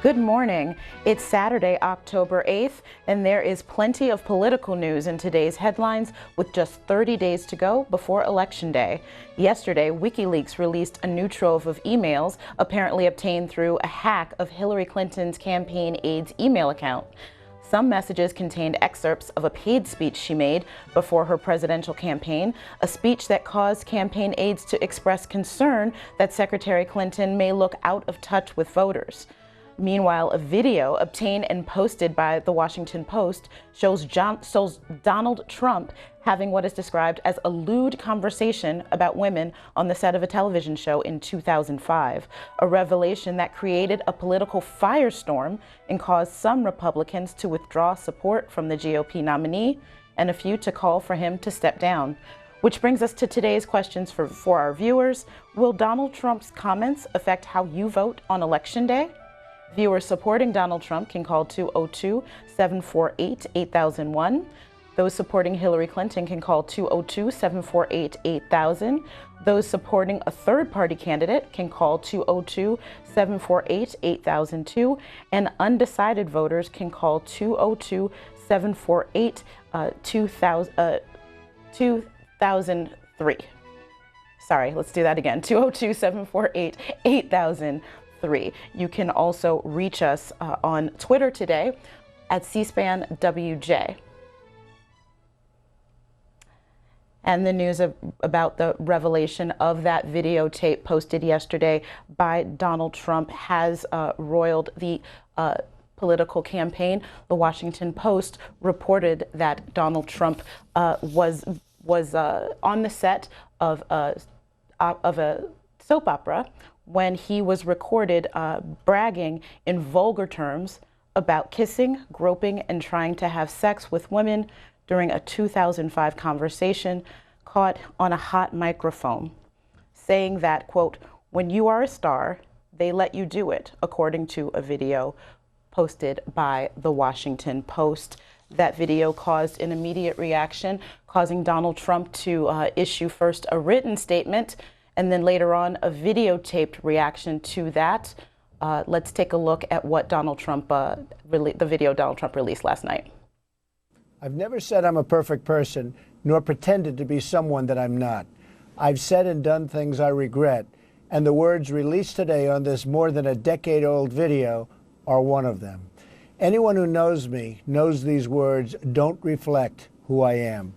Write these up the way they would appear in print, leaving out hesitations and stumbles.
Good morning. It's Saturday, October 8th, and there is plenty of political news in today's headlines with just 30 days to go before Election Day. Yesterday, WikiLeaks released a new trove of emails apparently obtained through a hack of Hillary Clinton's campaign aide's email account. Some messages contained excerpts of a paid speech she made before her presidential campaign, a speech that caused campaign aides to express concern that Secretary Clinton may look out of touch with voters. Meanwhile, a video obtained and posted by the Washington Post shows Donald Trump having what is described as a lewd conversation about women on the set of a television show in 2005, a revelation that created a political firestorm and caused some Republicans to withdraw support from the GOP nominee and a few to call for him to step down. Which brings us to today's questions for our viewers. Will Donald Trump's comments affect how you vote on Election Day? Viewers supporting Donald Trump can call 202-748-8001. Those supporting Hillary Clinton can call 202-748-8000. Those supporting a third-party candidate can call 202-748-8002. And undecided voters can call 202-748-2003. Sorry, let's do that again. 202-748-8003. You can also reach us on Twitter today at C-SPAN WJ. And the news about the revelation of that videotape posted yesterday by Donald Trump has roiled the political campaign. The Washington Post reported that Donald Trump was on the set of a soap opera when he was recorded bragging in vulgar terms about kissing, groping, and trying to have sex with women during a 2005 conversation caught on a hot microphone, saying that, quote, "When you are a star, they let you do it," according to a video posted by the Washington Post. That video caused an immediate reaction, causing Donald Trump to issue first a written statement and then later on a videotaped reaction to that. Let's take a look at what Donald Trump, the video Donald Trump released last night. I've never said I'm a perfect person, nor pretended to be someone that I'm not. I've said and done things I regret, and the words released today on this more than a decade-old video are one of them. Anyone who knows me knows these words don't reflect who I am.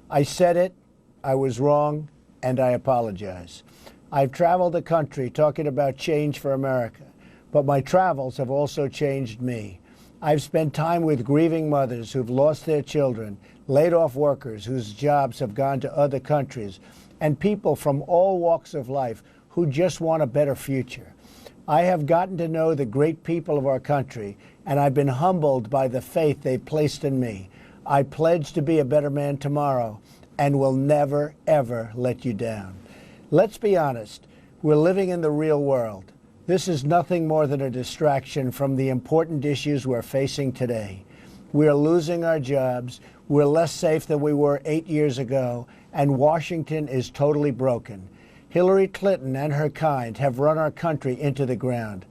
I said it, I was wrong, and I apologize. I've traveled the country talking about change for America, but my travels have also changed me. I've spent time with grieving mothers who've lost their children, laid off workers whose jobs have gone to other countries, and people from all walks of life who just want a better future. I have gotten to know the great people of our country, and I've been humbled by the faith they've placed in me. I pledge to be a better man tomorrow and will never, ever let you down. Let's be honest, we're living in the real world. This is nothing more than a distraction from the important issues we're facing today. We're losing our jobs, we're less safe than we were 8 years ago, and Washington is totally broken. Hillary Clinton and her kind have run our country into the ground.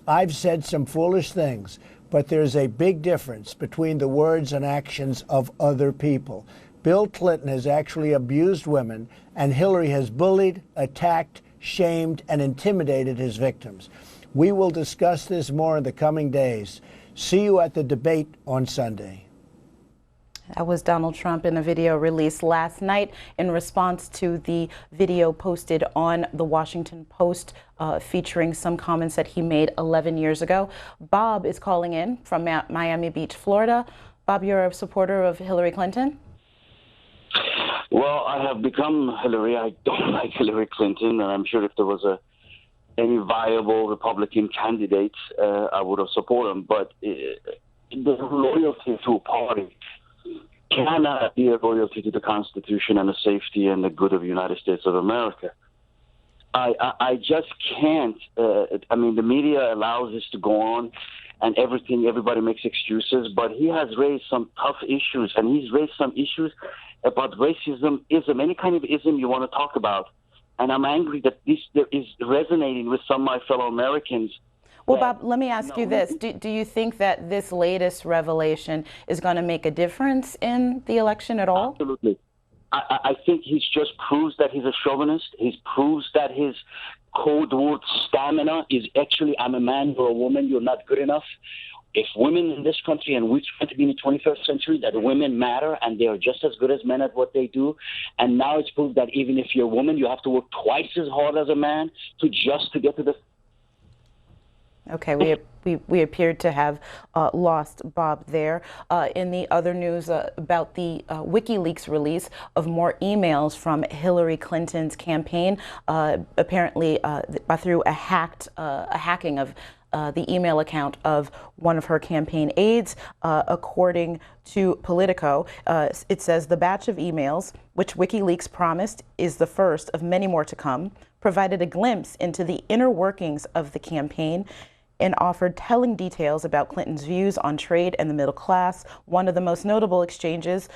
I've said some foolish things, but there's a big difference between the words and actions of other people. Bill Clinton has actually abused women, and Hillary has bullied, attacked, shamed, and intimidated his victims. We will discuss this more in the coming days. See you at the debate on Sunday. That was Donald Trump in a video released last night in response to the video posted on the Washington Post featuring some comments that he made 11 years ago. Bob is calling in from Miami Beach, Florida. Bob, you're a supporter of Hillary Clinton? Well, I have become Hillary. I don't like Hillary Clinton, and I'm sure if there was any viable Republican candidate, I would have supported him. But the loyalty to a party cannot be a loyalty to the Constitution and the safety and the good of the United States of America. I just can't. I mean, the media allows this to go on, and everybody makes excuses. But he has raised some tough issues, and he's raised some issues about racism, ism, any kind of ism you want to talk about. And I'm angry that this is resonating with some of my fellow Americans Well, Bob, let me ask you this. Do you think that this latest revelation is going to make a difference in the election at all? Absolutely. I think he's just proves that he's a chauvinist. He proves that his code word stamina is actually, I'm a man, you're a woman, you're not good enough. If women in this country, and we're trying to be in the 21st century, that women matter and they are just as good as men at what they do. And now it's proved that even if you're a woman, you have to work twice as hard as a man to get to the. Okay, we appeared to have lost Bob there. In the other news about the WikiLeaks release of more emails from Hillary Clinton's campaign, apparently through a hacking of the email account of one of her campaign aides. According to Politico, it says the batch of emails, which WikiLeaks promised is the first of many more to come, provided a glimpse into the inner workings of the campaign and offered telling details about Clinton's views on trade and the middle class. One of the most notable exchanges,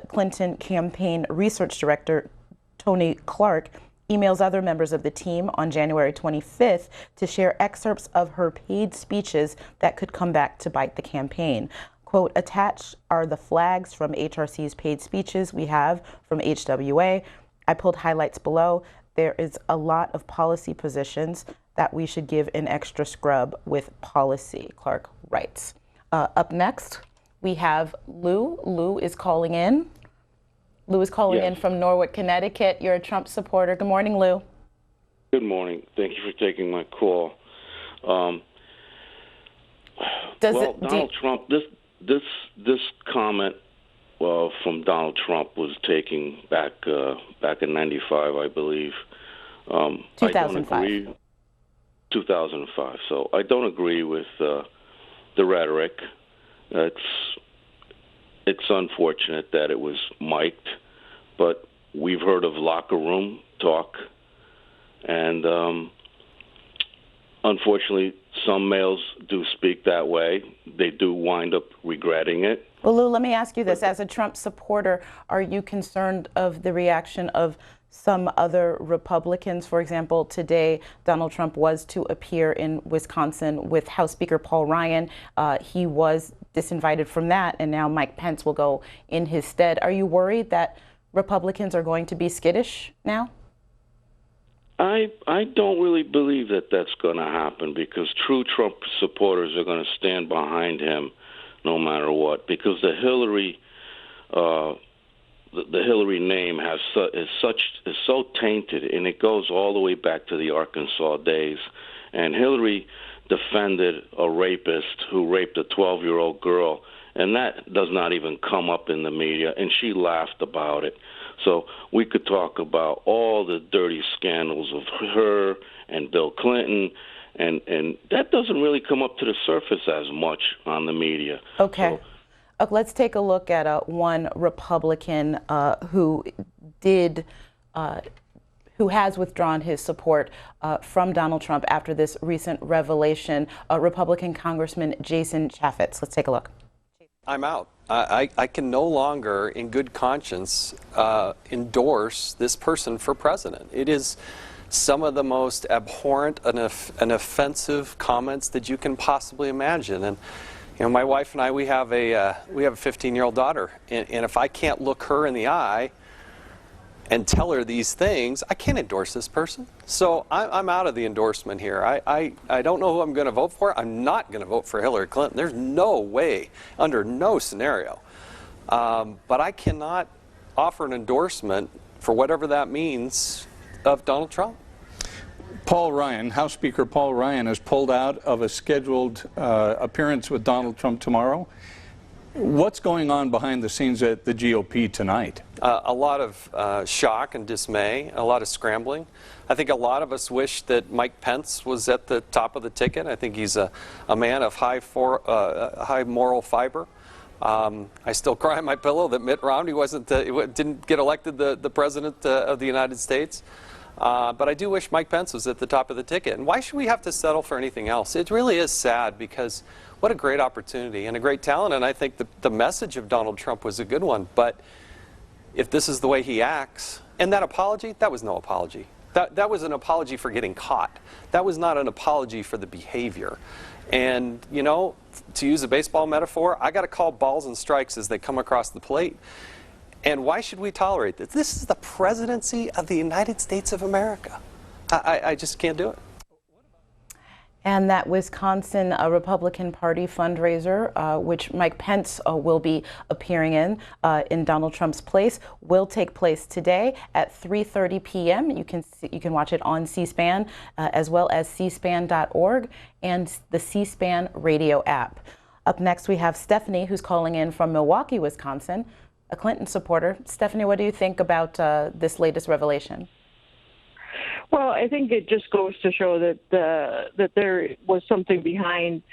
Clinton campaign research director Tony Clark emails other members of the team on January 25th to share excerpts of her paid speeches that could come back to bite the campaign. Quote, attached are the flags from HRC's paid speeches we have from HWA. I pulled highlights below. There is a lot of policy positions that we should give an extra scrub with policy, Clark writes. Up next, we have Lou. Lou is calling in. Lou is calling in from Norwood, Connecticut. You're a Trump supporter. Good morning, Lou. Good morning. Thank you for taking my call. Donald Trump, this comment from Donald Trump was taken back in '95, I believe. 2005. 2005. So I don't agree with the rhetoric. It's unfortunate that it was mic'd, but we've heard of locker room talk, and unfortunately, some males do speak that way. They do wind up regretting it. Well, Lou, let me ask you this. As a Trump supporter, are you concerned of the reaction of some other Republicans? For example, today, Donald Trump was to appear in Wisconsin with House Speaker Paul Ryan. He was disinvited from that, and now Mike Pence will go in his stead. Are you worried that Republicans are going to be skittish now? I don't really believe that that's going to happen, because true Trump supporters are going to stand behind him no matter what, because the Hillary name is so tainted, and it goes all the way back to the Arkansas days. And Hillary defended a rapist who raped a 12-year-old girl, and that does not even come up in the media, and she laughed about it. So we could talk about all the dirty scandals of her and Bill Clinton, and that doesn't really come up to the surface as much on the media. Okay. So, let's take a look at one Republican who has withdrawn his support from Donald Trump after this recent revelation, Republican Congressman Jason Chaffetz. Let's take a look. I'm out. I can no longer, in good conscience, endorse this person for president. It is some of the most abhorrent and offensive comments that you can possibly imagine. And you know, my wife and I, we have a 15-year-old daughter, and if I can't look her in the eye and tell her these things, I can't endorse this person. So I'm out of the endorsement here. I don't know who I'm going to vote for. I'm not going to vote for Hillary Clinton. There's no way, under no scenario. But I cannot offer an endorsement, for whatever that means, of Donald Trump. Paul Ryan, House Speaker Paul Ryan, has pulled out of a scheduled appearance with Donald Trump tomorrow. What's going on behind the scenes at the GOP tonight? A lot of shock and dismay, a lot of scrambling. I think a lot of us wish that Mike Pence was at the top of the ticket. I think he's a man of high moral fiber. I still cry on my pillow that Mitt Romney didn't get elected the president of the United States. But I do wish Mike Pence was at the top of the ticket. And why should we have to settle for anything else? It really is sad, because what a great opportunity and a great talent. And I think the message of Donald Trump was a good one. But if this is the way he acts, and that apology, that was no apology. That was an apology for getting caught. That was not an apology for the behavior. And, you know, to use a baseball metaphor, I got to call balls and strikes as they come across the plate. And why should we tolerate this? This is the presidency of the United States of America. I just can't do it. And that Wisconsin Republican Party fundraiser, which Mike Pence will be appearing in Donald Trump's place, will take place today at 3:30 p.m. You can watch it on C-SPAN as well as cspan.org and the C-SPAN radio app. Up next, we have Stephanie, who's calling in from Milwaukee, Wisconsin, a Clinton supporter. Stephanie, what do you think about this latest revelation? Well, I think it just goes to show that that there was something behind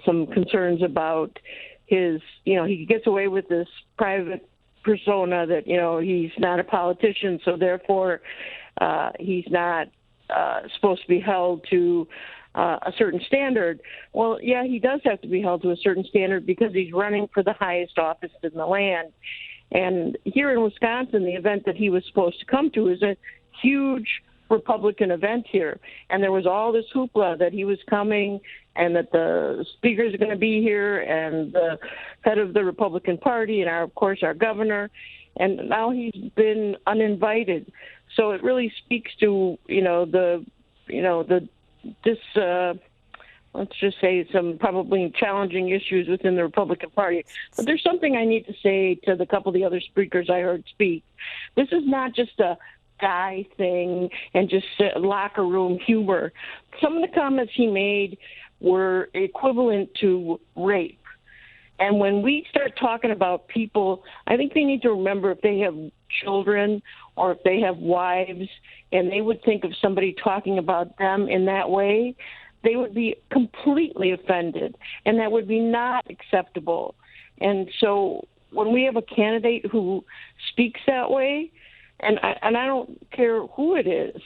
some concerns about his, he gets away with this private persona that, he's not a politician, so therefore he's not supposed to be held to a certain standard. Well, yeah, he does have to be held to a certain standard because he's running for the highest office in the land. And here in Wisconsin, the event that he was supposed to come to is a huge Republican event here, and there was all this hoopla that he was coming and that the speakers are going to be here and the head of the Republican Party and of course our governor, and now he's been uninvited. So it really speaks to let's just say some probably challenging issues within the Republican Party. But there's something I need to say to the couple of the other speakers I heard speak. This is not just a guy thing and just locker room humor. Some of the comments he made were equivalent to rape. And when we start talking about people, I think they need to remember if they have children or if they have wives and they would think of somebody talking about them in that way, they would be completely offended, and that would be not acceptable. And so when we have a candidate who speaks that way, and I don't care who it is,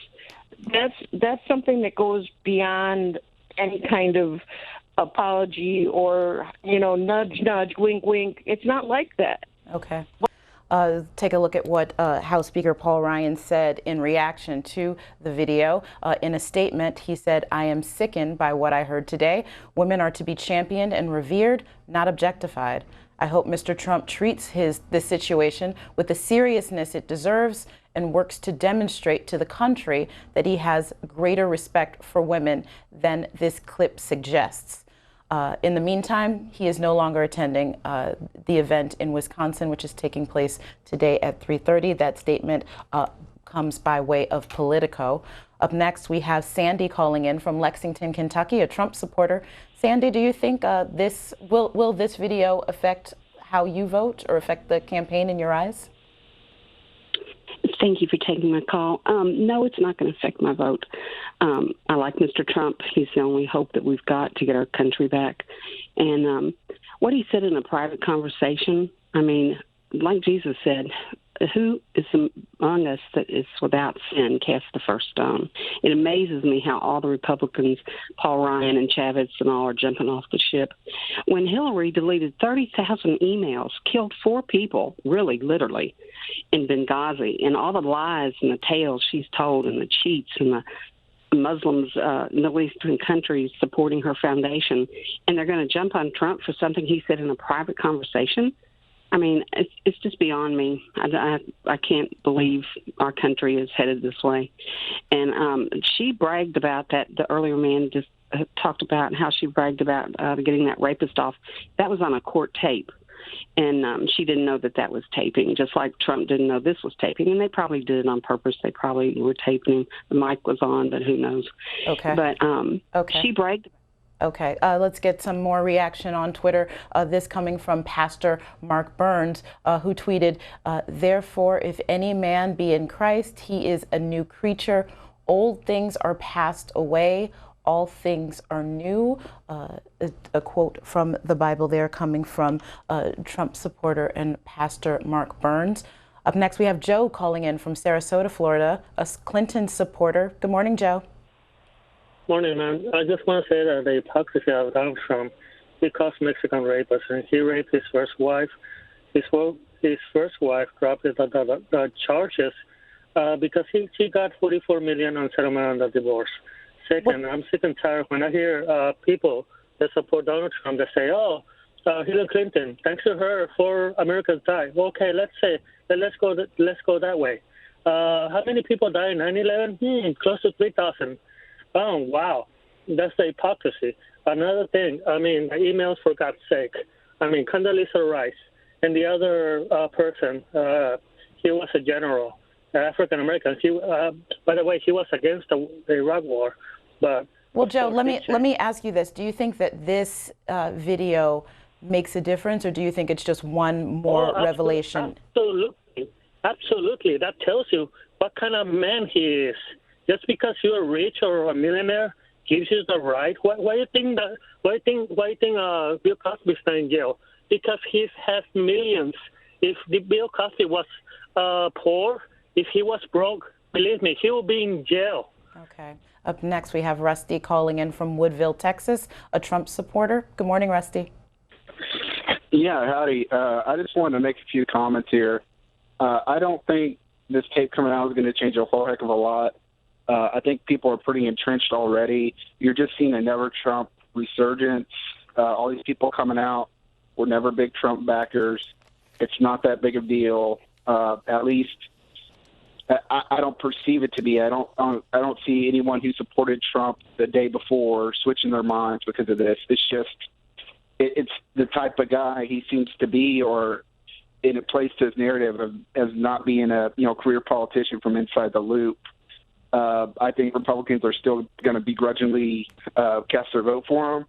that's something that goes beyond any kind of apology or, nudge, nudge, wink, wink. It's not like that. Okay. Take a look at what House Speaker Paul Ryan said in reaction to the video. In a statement, he said, "I am sickened by what I heard today. Women are to be championed and revered, not objectified. I hope Mr. Trump treats this situation with the seriousness it deserves and works to demonstrate to the country that he has greater respect for women than this clip suggests." In the meantime, he is no longer attending the event in Wisconsin, which is taking place today at 3:30. That statement comes by way of Politico. Up next, we have Sandy calling in from Lexington, Kentucky, a Trump supporter. Sandy, do you think will this video affect how you vote or affect the campaign in your eyes? Thank you for taking my call. No, it's not going to affect my vote. I like Mr. Trump. He's the only hope that we've got to get our country back. And what he said in a private conversation, I mean, like Jesus said, who is among us that is without sin cast the first stone. It amazes me how all the Republicans, Paul Ryan and Chavez and all, are jumping off the ship. When Hillary deleted 30,000 emails, killed 4 people, really, literally, in Benghazi, and all the lies and the tales she's told and the cheats and the Muslims, Middle Eastern countries supporting her foundation, and they're going to jump on Trump for something he said in a private conversation. I mean, it's just beyond me. I can't believe our country is headed this way. And she bragged about that. The earlier man just talked about how she bragged about getting that rapist off. That was on a court tape. And she didn't know that was taping, just like Trump didn't know this was taping. And they probably did it on purpose. They probably were taping. The mic was on, but who knows. Okay. But okay. She bragged. Okay, let's get some more reaction on Twitter. This coming from Pastor Mark Burns, who tweeted, "Therefore, if any man be in Christ, he is a new creature. Old things are passed away. All things are new." A quote from the Bible there coming from Trump supporter and Pastor Mark Burns. Up next, we have Joe calling in from Sarasota, Florida, a Clinton supporter. Good morning, Joe. Morning, man. I just want to say that the hypocrisy of Donald Trump, he calls Mexican rapist, and he raped his first wife. His first wife dropped the charges because she got $44 million on settlement on the divorce. Second, I'm sick and tired when I hear people that support Donald Trump that say, "Oh, Hillary Clinton, thanks to her, 4 Americans died." Okay, let's go that way. How many people died in 9/11? Close to 3,000. Oh, wow, that's the hypocrisy. Another thing, the emails, for God's sake. Condoleezza Rice and the other person, he was a general, African American. By the way, he was against the Iraq War, but. Well, Joe, let me ask you this: do you think that this video makes a difference, or do you think it's just one more revelation? Absolutely. That tells you what kind of man he is. Just because you're rich or a millionaire gives you the right. Why do you think Bill Cosby's not in jail? Because he has millions. If Bill Cosby was poor, if he was broke, believe me, he will be in jail. Okay. Up next, we have Rusty calling in from Woodville, Texas, a Trump supporter. Good morning, Rusty. Yeah, howdy. I just wanted to make a few comments here. I don't think this tape coming out is going to change a whole heck of a lot. I think people are pretty entrenched already. You're just seeing a never Trump resurgence. All these people coming out were never big Trump backers. It's not that big a deal. At least I don't perceive it to be. I don't see anyone who supported Trump the day before switching their minds because of this. It's the type of guy he seems to be, or it plays to his narrative of as not being a career politician from inside the loop. I think Republicans are still going to begrudgingly cast their vote for him.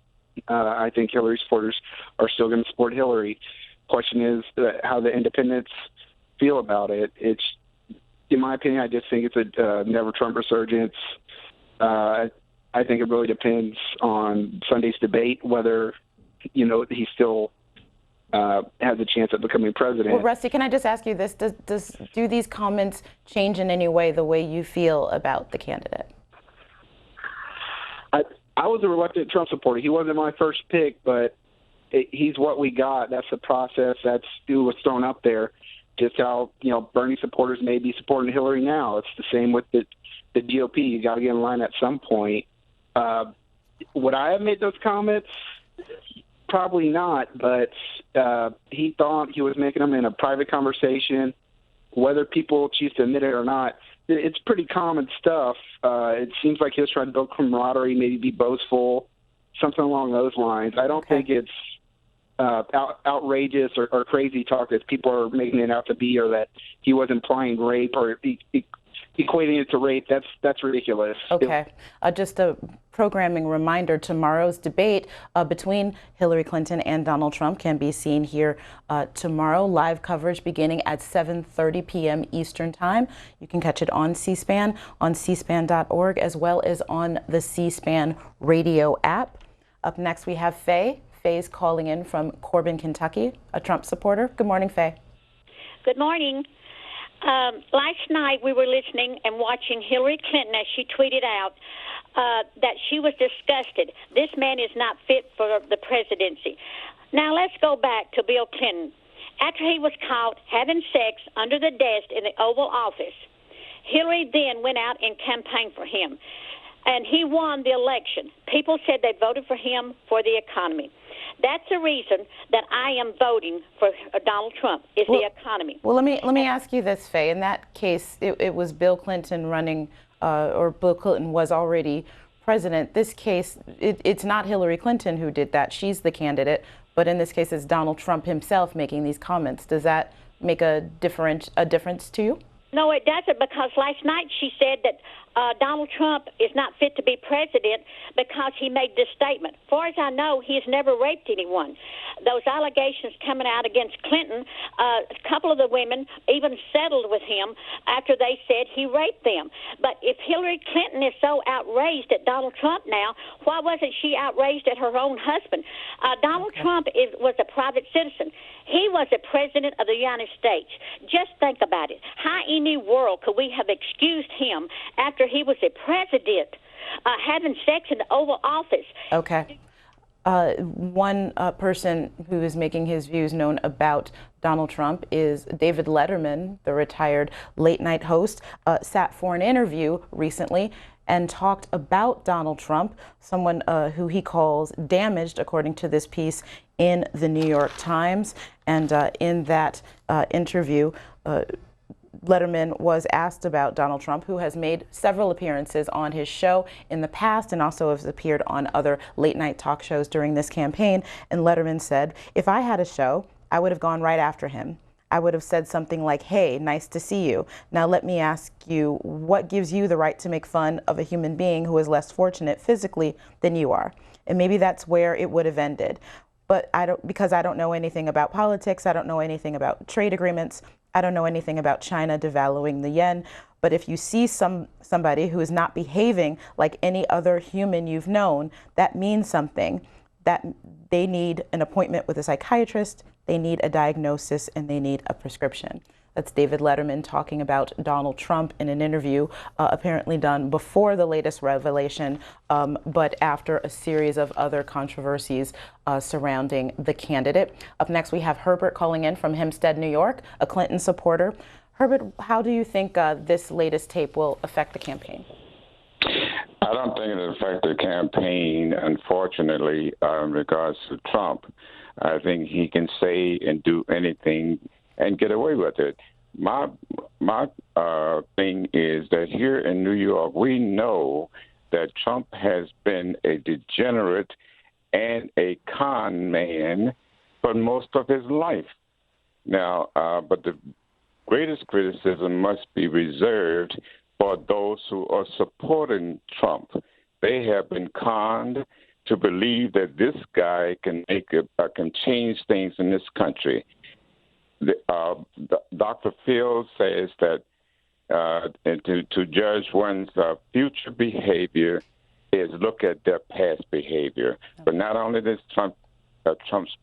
I think Hillary supporters are still going to support Hillary. Question is how the independents feel about it. It's, in my opinion, I just think it's a never Trump resurgence. I think it really depends on Sunday's debate whether he still has a chance of becoming president. Well, Rusty, can I just ask you this? Do these comments change in any way the way you feel about the candidate? I was a reluctant Trump supporter. He wasn't my first pick, but he's what we got. That's the process. That's who was thrown up there. Just how, Bernie supporters may be supporting Hillary now. It's the same with the GOP. You got to get in line at some point. Would I have made those comments? Probably not, but he thought he was making them in a private conversation. Whether people choose to admit it or not, it's pretty common stuff. It seems like he was trying to build camaraderie, maybe be boastful, something along those lines. I don't think it's outrageous or crazy talk that people are making it out to be, or that he was implying rape or equating it to rape. That's ridiculous. Okay. Just a programming reminder, tomorrow's debate between Hillary Clinton and Donald Trump can be seen here tomorrow. Live coverage beginning at 7:30 p.m. Eastern Time. You can catch it on C-SPAN, on cspan.org, as well as on the C-SPAN radio app. Up next, we have Faye. Faye's calling in from Corbin, Kentucky, a Trump supporter. Good morning, Faye. Good morning. Last night we were listening and watching Hillary Clinton as she tweeted out that she was disgusted. This man is not fit for the presidency. Now let's go back to Bill Clinton. After he was caught having sex under the desk in the Oval Office, Hillary then went out and campaigned for him, and he won the election. People said they voted for him for the economy. That's the reason that I am voting for Donald Trump, is the economy. Well, let me ask you this, Faye. In that case, it was Bill Clinton running, or Bill Clinton was already president. This case, it's not Hillary Clinton who did that. She's the candidate. But in this case, it's Donald Trump himself making these comments. Does that make a difference to you? No, it doesn't, because last night she said that Donald Trump is not fit to be president because he made this statement. As far as I know, he has never raped anyone. Those allegations coming out against Clinton, a couple of the women even settled with him after they said he raped them. But if Hillary Clinton is so outraged at Donald Trump now, why wasn't she outraged at her own husband? Donald Trump was a private citizen. He was the president of the United States. Just think about it. How in the world could we have excused him after he was the president having sex in the Oval Office? Okay. One person who is making his views known about Donald Trump is David Letterman, the retired late-night host, sat for an interview recently and talked about Donald Trump, someone who he calls damaged, according to this piece in the New York Times. And in that interview, Letterman was asked about Donald Trump, who has made several appearances on his show in the past and also has appeared on other late-night talk shows during this campaign. And Letterman said, "If I had a show, I would have gone right after him. I would have said something like, 'Hey, nice to see you. Now let me ask you, what gives you the right to make fun of a human being who is less fortunate physically than you are?' And maybe that's where it would have ended. But because I don't know anything about politics, I don't know anything about trade agreements, I don't know anything about China devaluing the yen. But if you see somebody who is not behaving like any other human you've known, that means something. That they need an appointment with a psychiatrist, they need a diagnosis, and they need a prescription." That's David Letterman talking about Donald Trump in an interview apparently done before the latest revelation, but after a series of other controversies surrounding the candidate. Up next, we have Herbert calling in from Hempstead, New York, a Clinton supporter. Herbert, how do you think this latest tape will affect the campaign? I don't think it'll affect the campaign, unfortunately, in regards to Trump. I think he can say and do anything and get away with it. My thing is that here in New York, we know that Trump has been a degenerate and a con man for most of his life. Now, but the greatest criticism must be reserved for those who are supporting Trump. They have been conned to believe that this guy can can change things in this country. Dr. Phil says that to judge one's future behavior is look at their past behavior. But not only this Trump's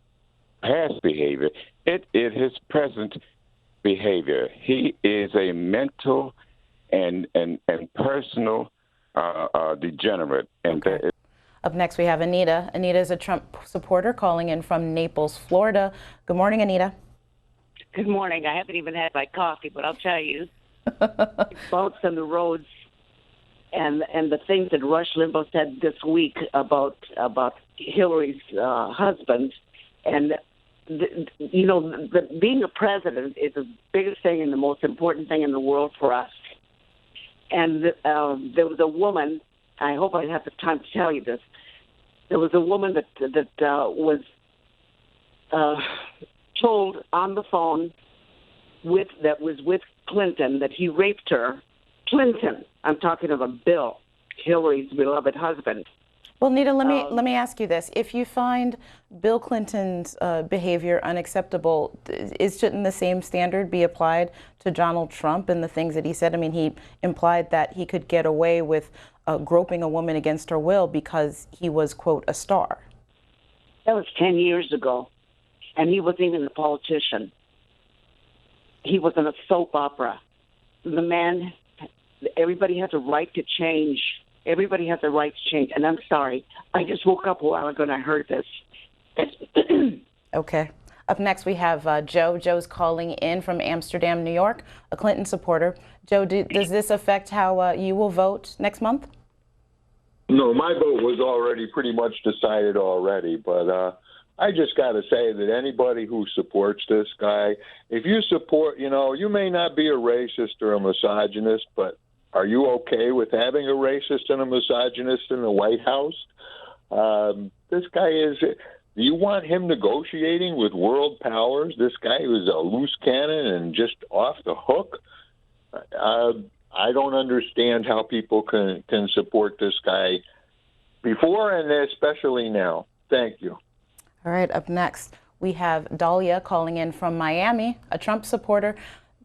past behavior, it is his present behavior. He is a mental and personal degenerate. And okay. Up next, we have Anita. Anita is a Trump supporter calling in from Naples, Florida. Good morning, Anita. Good morning. I haven't even had my coffee, but I'll tell you, boats on the roads and the things that Rush Limbaugh said this week about Hillary's husband, and being a president is the biggest thing and the most important thing in the world for us. And there was a woman. I hope I have the time to tell you this. There was a woman that was told on the phone that was with Clinton that he raped her. Clinton, I'm talking about Bill, Hillary's beloved husband. Well, Nita, let me ask you this: if you find Bill Clinton's behavior unacceptable, shouldn't the same standard be applied to Donald Trump and the things that he said? I mean, he implied that he could get away with groping a woman against her will because he was, quote, a star. That was 10 years ago. And he wasn't even a politician. He was in a soap opera. The man, everybody has a right to change. Everybody has a right to change. And I'm sorry, I just woke up a while ago and I heard this. Okay. Up next, we have Joe. Joe's calling in from Amsterdam, New York, a Clinton supporter. Joe, does this affect how you will vote next month? No, my vote was already pretty much decided already, but I just got to say that anybody who supports this guy, if you support, you may not be a racist or a misogynist, but are you okay with having a racist and a misogynist in the White House? This guy is, do you want him negotiating with world powers? This guy was a loose cannon and just off the hook. I don't understand how people can support this guy before and especially now. Thank you. All right, up next, we have Dahlia calling in from Miami, a Trump supporter.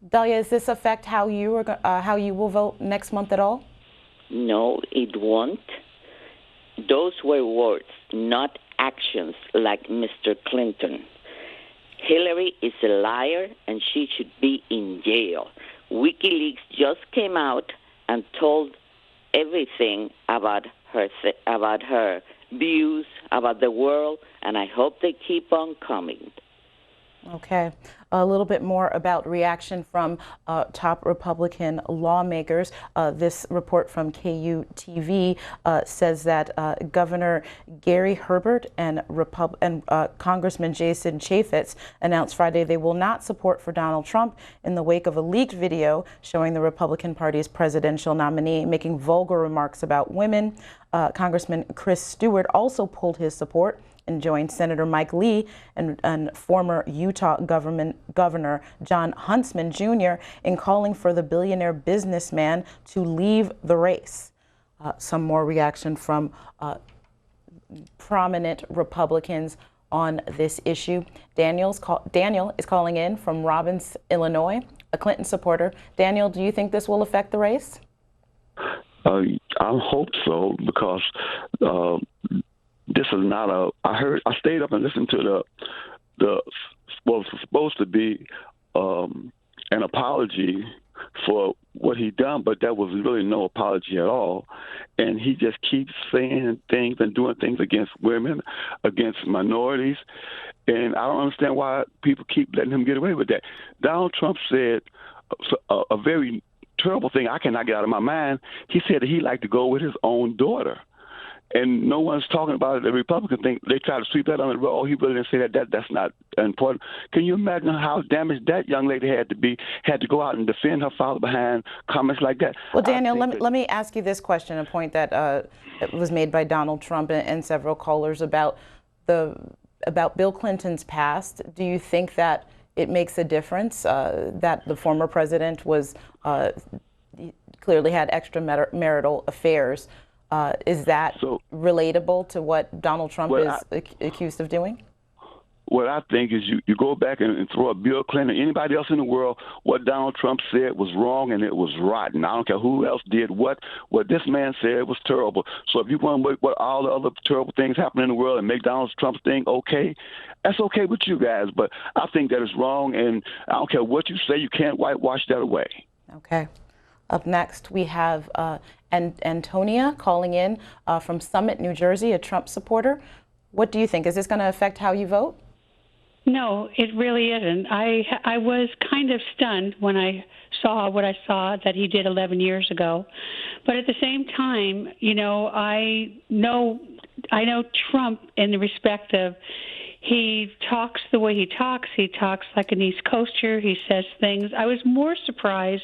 Dahlia, does this affect how you will vote next month at all? No, it won't. Those were words, not actions, like Mr. Clinton. Hillary is a liar, and she should be in jail. WikiLeaks just came out and told everything about her views about the world, and I hope they keep on coming. Okay. A little bit more about reaction from top Republican lawmakers. This report from KUTV says that Governor Gary Herbert and Congressman Jason Chaffetz announced Friday they will not support for Donald Trump in the wake of a leaked video showing the Republican Party's presidential nominee making vulgar remarks about women. Congressman Chris Stewart also pulled his support and joined Senator Mike Lee and former Utah Governor John Huntsman Jr. in calling for the billionaire businessman to leave the race. Some more reaction from prominent Republicans on this issue. Daniel is calling in from Robbins, Illinois, a Clinton supporter. Daniel, do you think this will affect the race? I hope so, because this is not a. I stayed up and listened to what was supposed to be an apology for what he done, but that was really no apology at all. And he just keeps saying things and doing things against women, against minorities. And I don't understand why people keep letting him get away with that. Donald Trump said a very terrible thing I cannot get out of my mind. He said that he liked to go with his own daughter. And no one's talking about it. The Republican thing, they try to sweep that under the rug. Oh, he really didn't say that. That's not important. Can you imagine how damaged that young lady had to be, had to go out and defend her father behind comments like that? Well, Daniel, let me ask you this question, a point that was made by Donald Trump and several callers about Bill Clinton's past. Do you think that it makes a difference that the former president was clearly had extramarital affairs? Is that relatable to what Donald Trump is accused of doing? What I think is you go back and throw up Bill Clinton, anybody else in the world, what Donald Trump said was wrong and it was rotten. I don't care who else did what this man said was terrible. So if you want to make what all the other terrible things happen in the world and make Donald Trump's thing okay, that's okay with you guys. But I think that is wrong, and I don't care what you say, you can't whitewash that away. Okay. Up next, we have Antonia calling in from Summit, New Jersey, a Trump supporter. What do you think? Is this going to affect how you vote? No, it really isn't. I was kind of stunned when I saw what I saw that he did 11 years ago. But at the same time, I know Trump in the respect of he talks the way he talks. He talks like an East Coaster. He says things. I was more surprised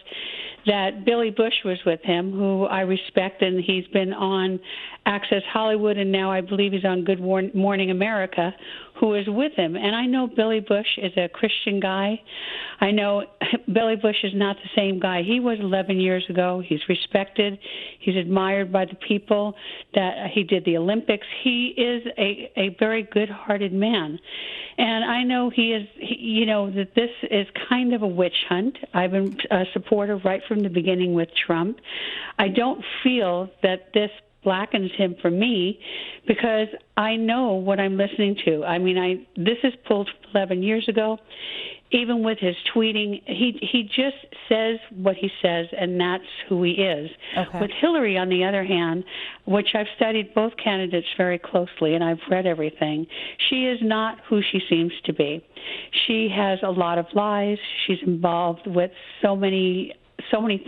that Billy Bush was with him, who I respect, and he's been on Access Hollywood, and now I believe he's on Good Morning America, who is with him. And I know Billy Bush is a Christian guy. I know Billy Bush is not the same guy he was 11 years ago. He's respected. He's admired by the people. That he did the Olympics. He is a very good-hearted man. And I know that this is kind of a witch hunt. I've been a supporter right from the beginning with Trump. I don't feel that this blackens him for me because I know what I'm listening to. I mean, this is pulled 11 years ago. Even with his tweeting, he just says what he says, and that's who he is. Okay. With Hillary, on the other hand, which I've studied both candidates very closely, and I've read everything, she is not who she seems to be. She has a lot of lies. She's involved with so many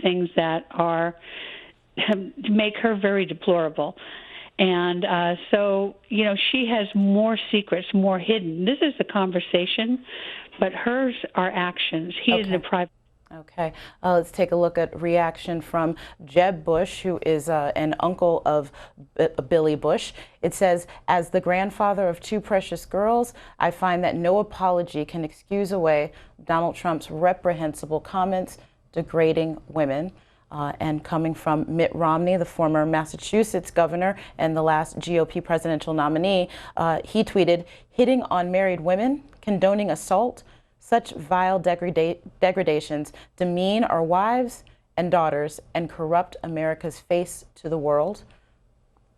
things that are make her very deplorable. And so, she has more secrets, more hidden. This is the conversation, but hers are actions. He is a private. Okay. Let's take a look at reaction from Jeb Bush, who is an uncle of Billy Bush. It says, as the grandfather of two precious girls, I find that no apology can excuse away Donald Trump's reprehensible comments degrading women. And coming from Mitt Romney, the former Massachusetts governor and the last GOP presidential nominee, he tweeted, hitting on married women, condoning assault, such vile degradations demean our wives and daughters and corrupt America's face to the world.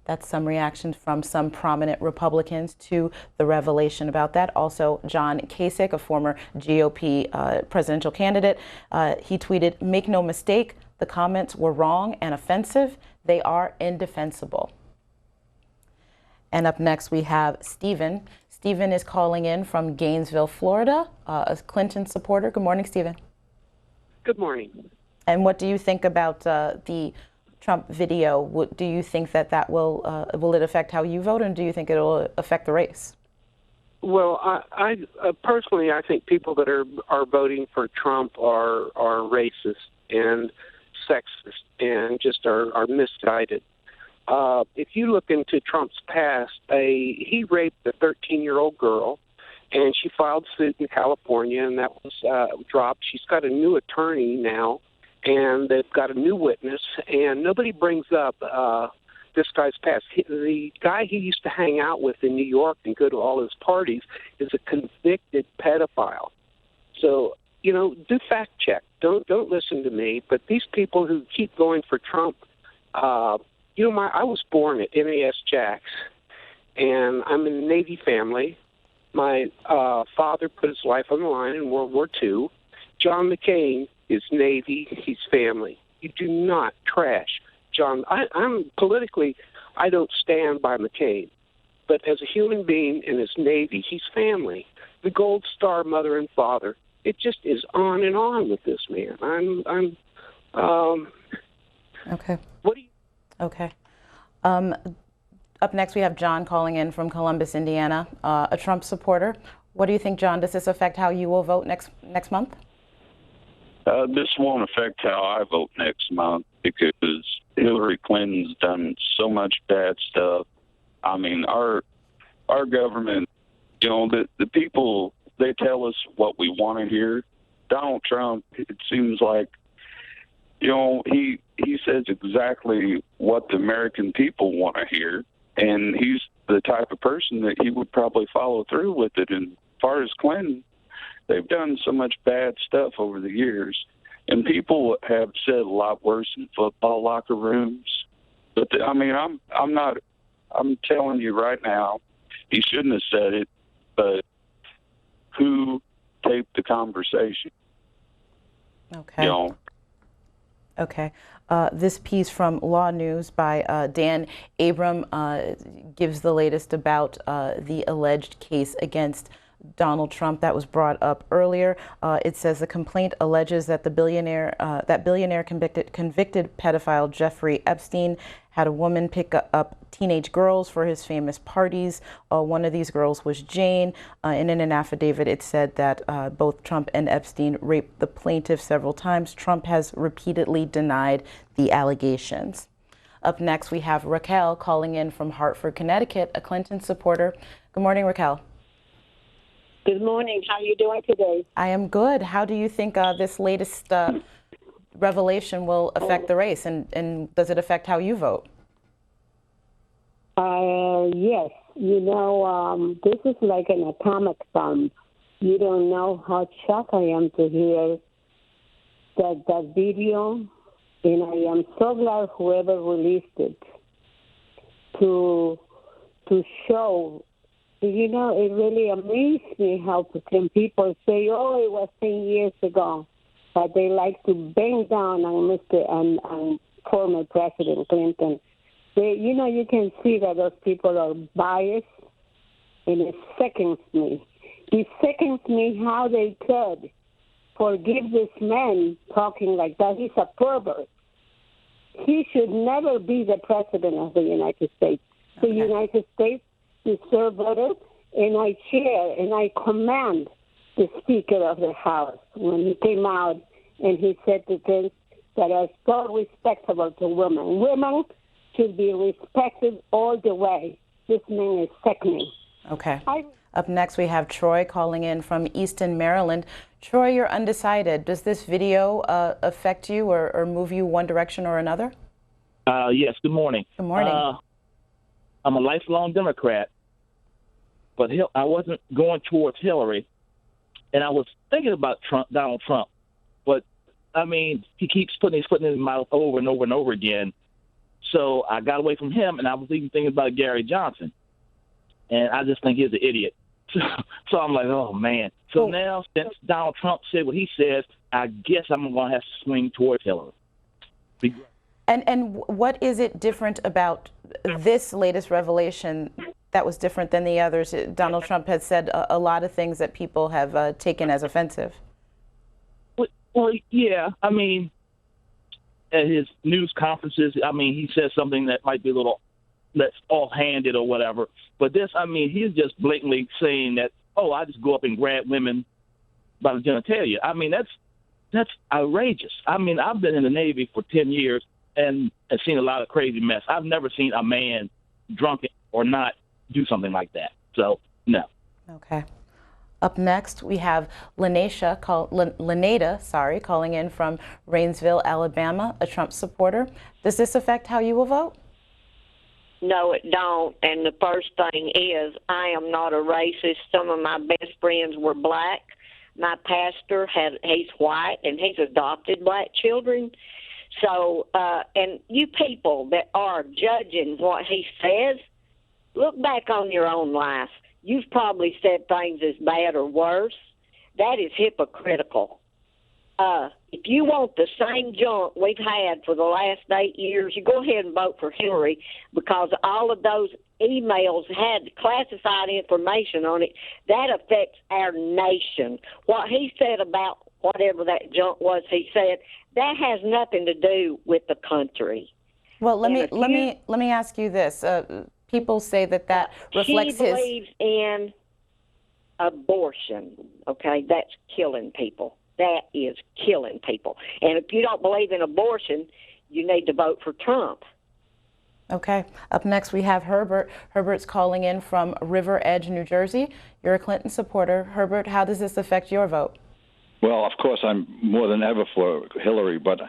That's some reactions from some prominent Republicans to the revelation about that. Also, John Kasich, a former GOP presidential candidate, he tweeted, make no mistake, the comments were wrong and offensive. They are indefensible. And up next we have Stephen. Stephen is calling in from Gainesville, Florida, a Clinton supporter. Good morning, Stephen. Good morning. And what do you think about the Trump video? Do you think that will it affect how you vote, and do you think it'll affect the race? Well, I personally, I think people that are voting for Trump are racist and sexist and just are misguided. If you look into Trump's past, he raped a 13-year-old girl, and she filed suit in California, and that was dropped. She's got a new attorney now, and they've got a new witness, and nobody brings up this guy's past. The guy he used to hang out with in New York and go to all his parties is a convicted pedophile. So, do fact check. Don't listen to me. But these people who keep going for Trump, I was born at NAS Jacks, and I'm in a Navy family. My father put his life on the line in World War II. John McCain is Navy. He's family. You do not trash John. I'm politically, I don't stand by McCain, but as a human being in his Navy, he's family. The Gold Star mother and father. It just is on and on with this man. Okay. What do you? Okay. Up next, we have John calling in from Columbus, Indiana, a Trump supporter. What do you think, John? Does this affect how you will vote next month? This won't affect how I vote next month because Hillary Clinton's done so much bad stuff. I mean, our government, the people, they tell us what we want to hear. Donald Trump, it seems like, he says exactly what the American people want to hear, and he's the type of person that he would probably follow through with it. And as far as Clinton, they've done so much bad stuff over the years, and people have said a lot worse in football locker rooms. But I'm telling you right now, he shouldn't have said it, but who taped the conversation? Okay. Okay. This piece from Law News by Dan Abram gives the latest about the alleged case against Donald Trump that was brought up earlier. It says the complaint alleges that the billionaire convicted pedophile Jeffrey Epstein had a woman pick up teenage girls for his famous parties. One of these girls was Jane. And in an affidavit, it said that both Trump and Epstein raped the plaintiff several times. Trump has repeatedly denied the allegations. Up next, we have Raquel calling in from Hartford, Connecticut, a Clinton supporter. Good morning, Raquel. Good morning. How are you doing today? I am good. How do you think this latest revelation will affect the race, and does it affect how you vote? Yes. This is like an atomic bomb. You don't know how shocked I am to hear that video, and I am so glad whoever released it to show. It really amazed me how can people say, "Oh, it was 10 years ago," but they like to bang down on former President Clinton. You can see that those people are biased, and it sickens me. It sickens me how they could forgive this man talking like that. He's a pervert. He should never be the president of the United States. Okay. The United States deserve better, and I chair and I command the Speaker of the House when he came out and he said the things that are so respectable to women. Women should be respected all the way. This man is sickening. Okay. Up next, we have Troy calling in from Easton, Maryland. Troy, you're undecided. Does this video affect you or move you one direction or another? Yes, good morning. Good morning. I'm a lifelong Democrat, but I wasn't going towards Hillary, and I was thinking about Donald Trump. But, he keeps putting his foot in his mouth over and over and over again. So I got away from him, and I was even thinking about Gary Johnson. And I just think he's an idiot. So I'm like, oh, man. So now, since Donald Trump said what he says, I guess I'm going to have to swing towards Hillary. And what is it different about this latest revelation that was different than the others. Donald Trump had said a lot of things that people have taken as offensive. Well, yeah. I mean, at his news conferences, I mean, he says something that might be a little that's offhanded or whatever. But this, I mean, he's just blatantly saying that, oh, I just go up and grab women by the genitalia. I mean, that's outrageous. I mean, I've been in the Navy for 10 years and have seen a lot of crazy mess. I've never seen a man, drunk or not, do something like that. So, no. Okay. Up next, we have Lenada calling in from Rainsville, Alabama, a Trump supporter. Does this affect how you will vote? No, it don't. And the first thing is, I am not a racist. Some of my best friends were black. My pastor he's white, and he's adopted black children. So, and you people that are judging what he says, look back on your own life. You've probably said things as bad or worse. That is hypocritical. If you want the same junk we've had for the last 8 years, you go ahead and vote for Hillary, because all of those emails had classified information on it. That affects our nation. What he said about whatever that junk was he said, that has nothing to do with the country. Well, let me ask you this. People say that reflects he believes in abortion. Okay, that's killing people. That is killing people. And if you don't believe in abortion, you need to vote for Trump. Okay. Up next, we have Herbert. Herbert's calling in from River Edge, New Jersey. You're a Clinton supporter. Herbert, how does this affect your vote? Well, of course, I'm more than ever for Hillary, but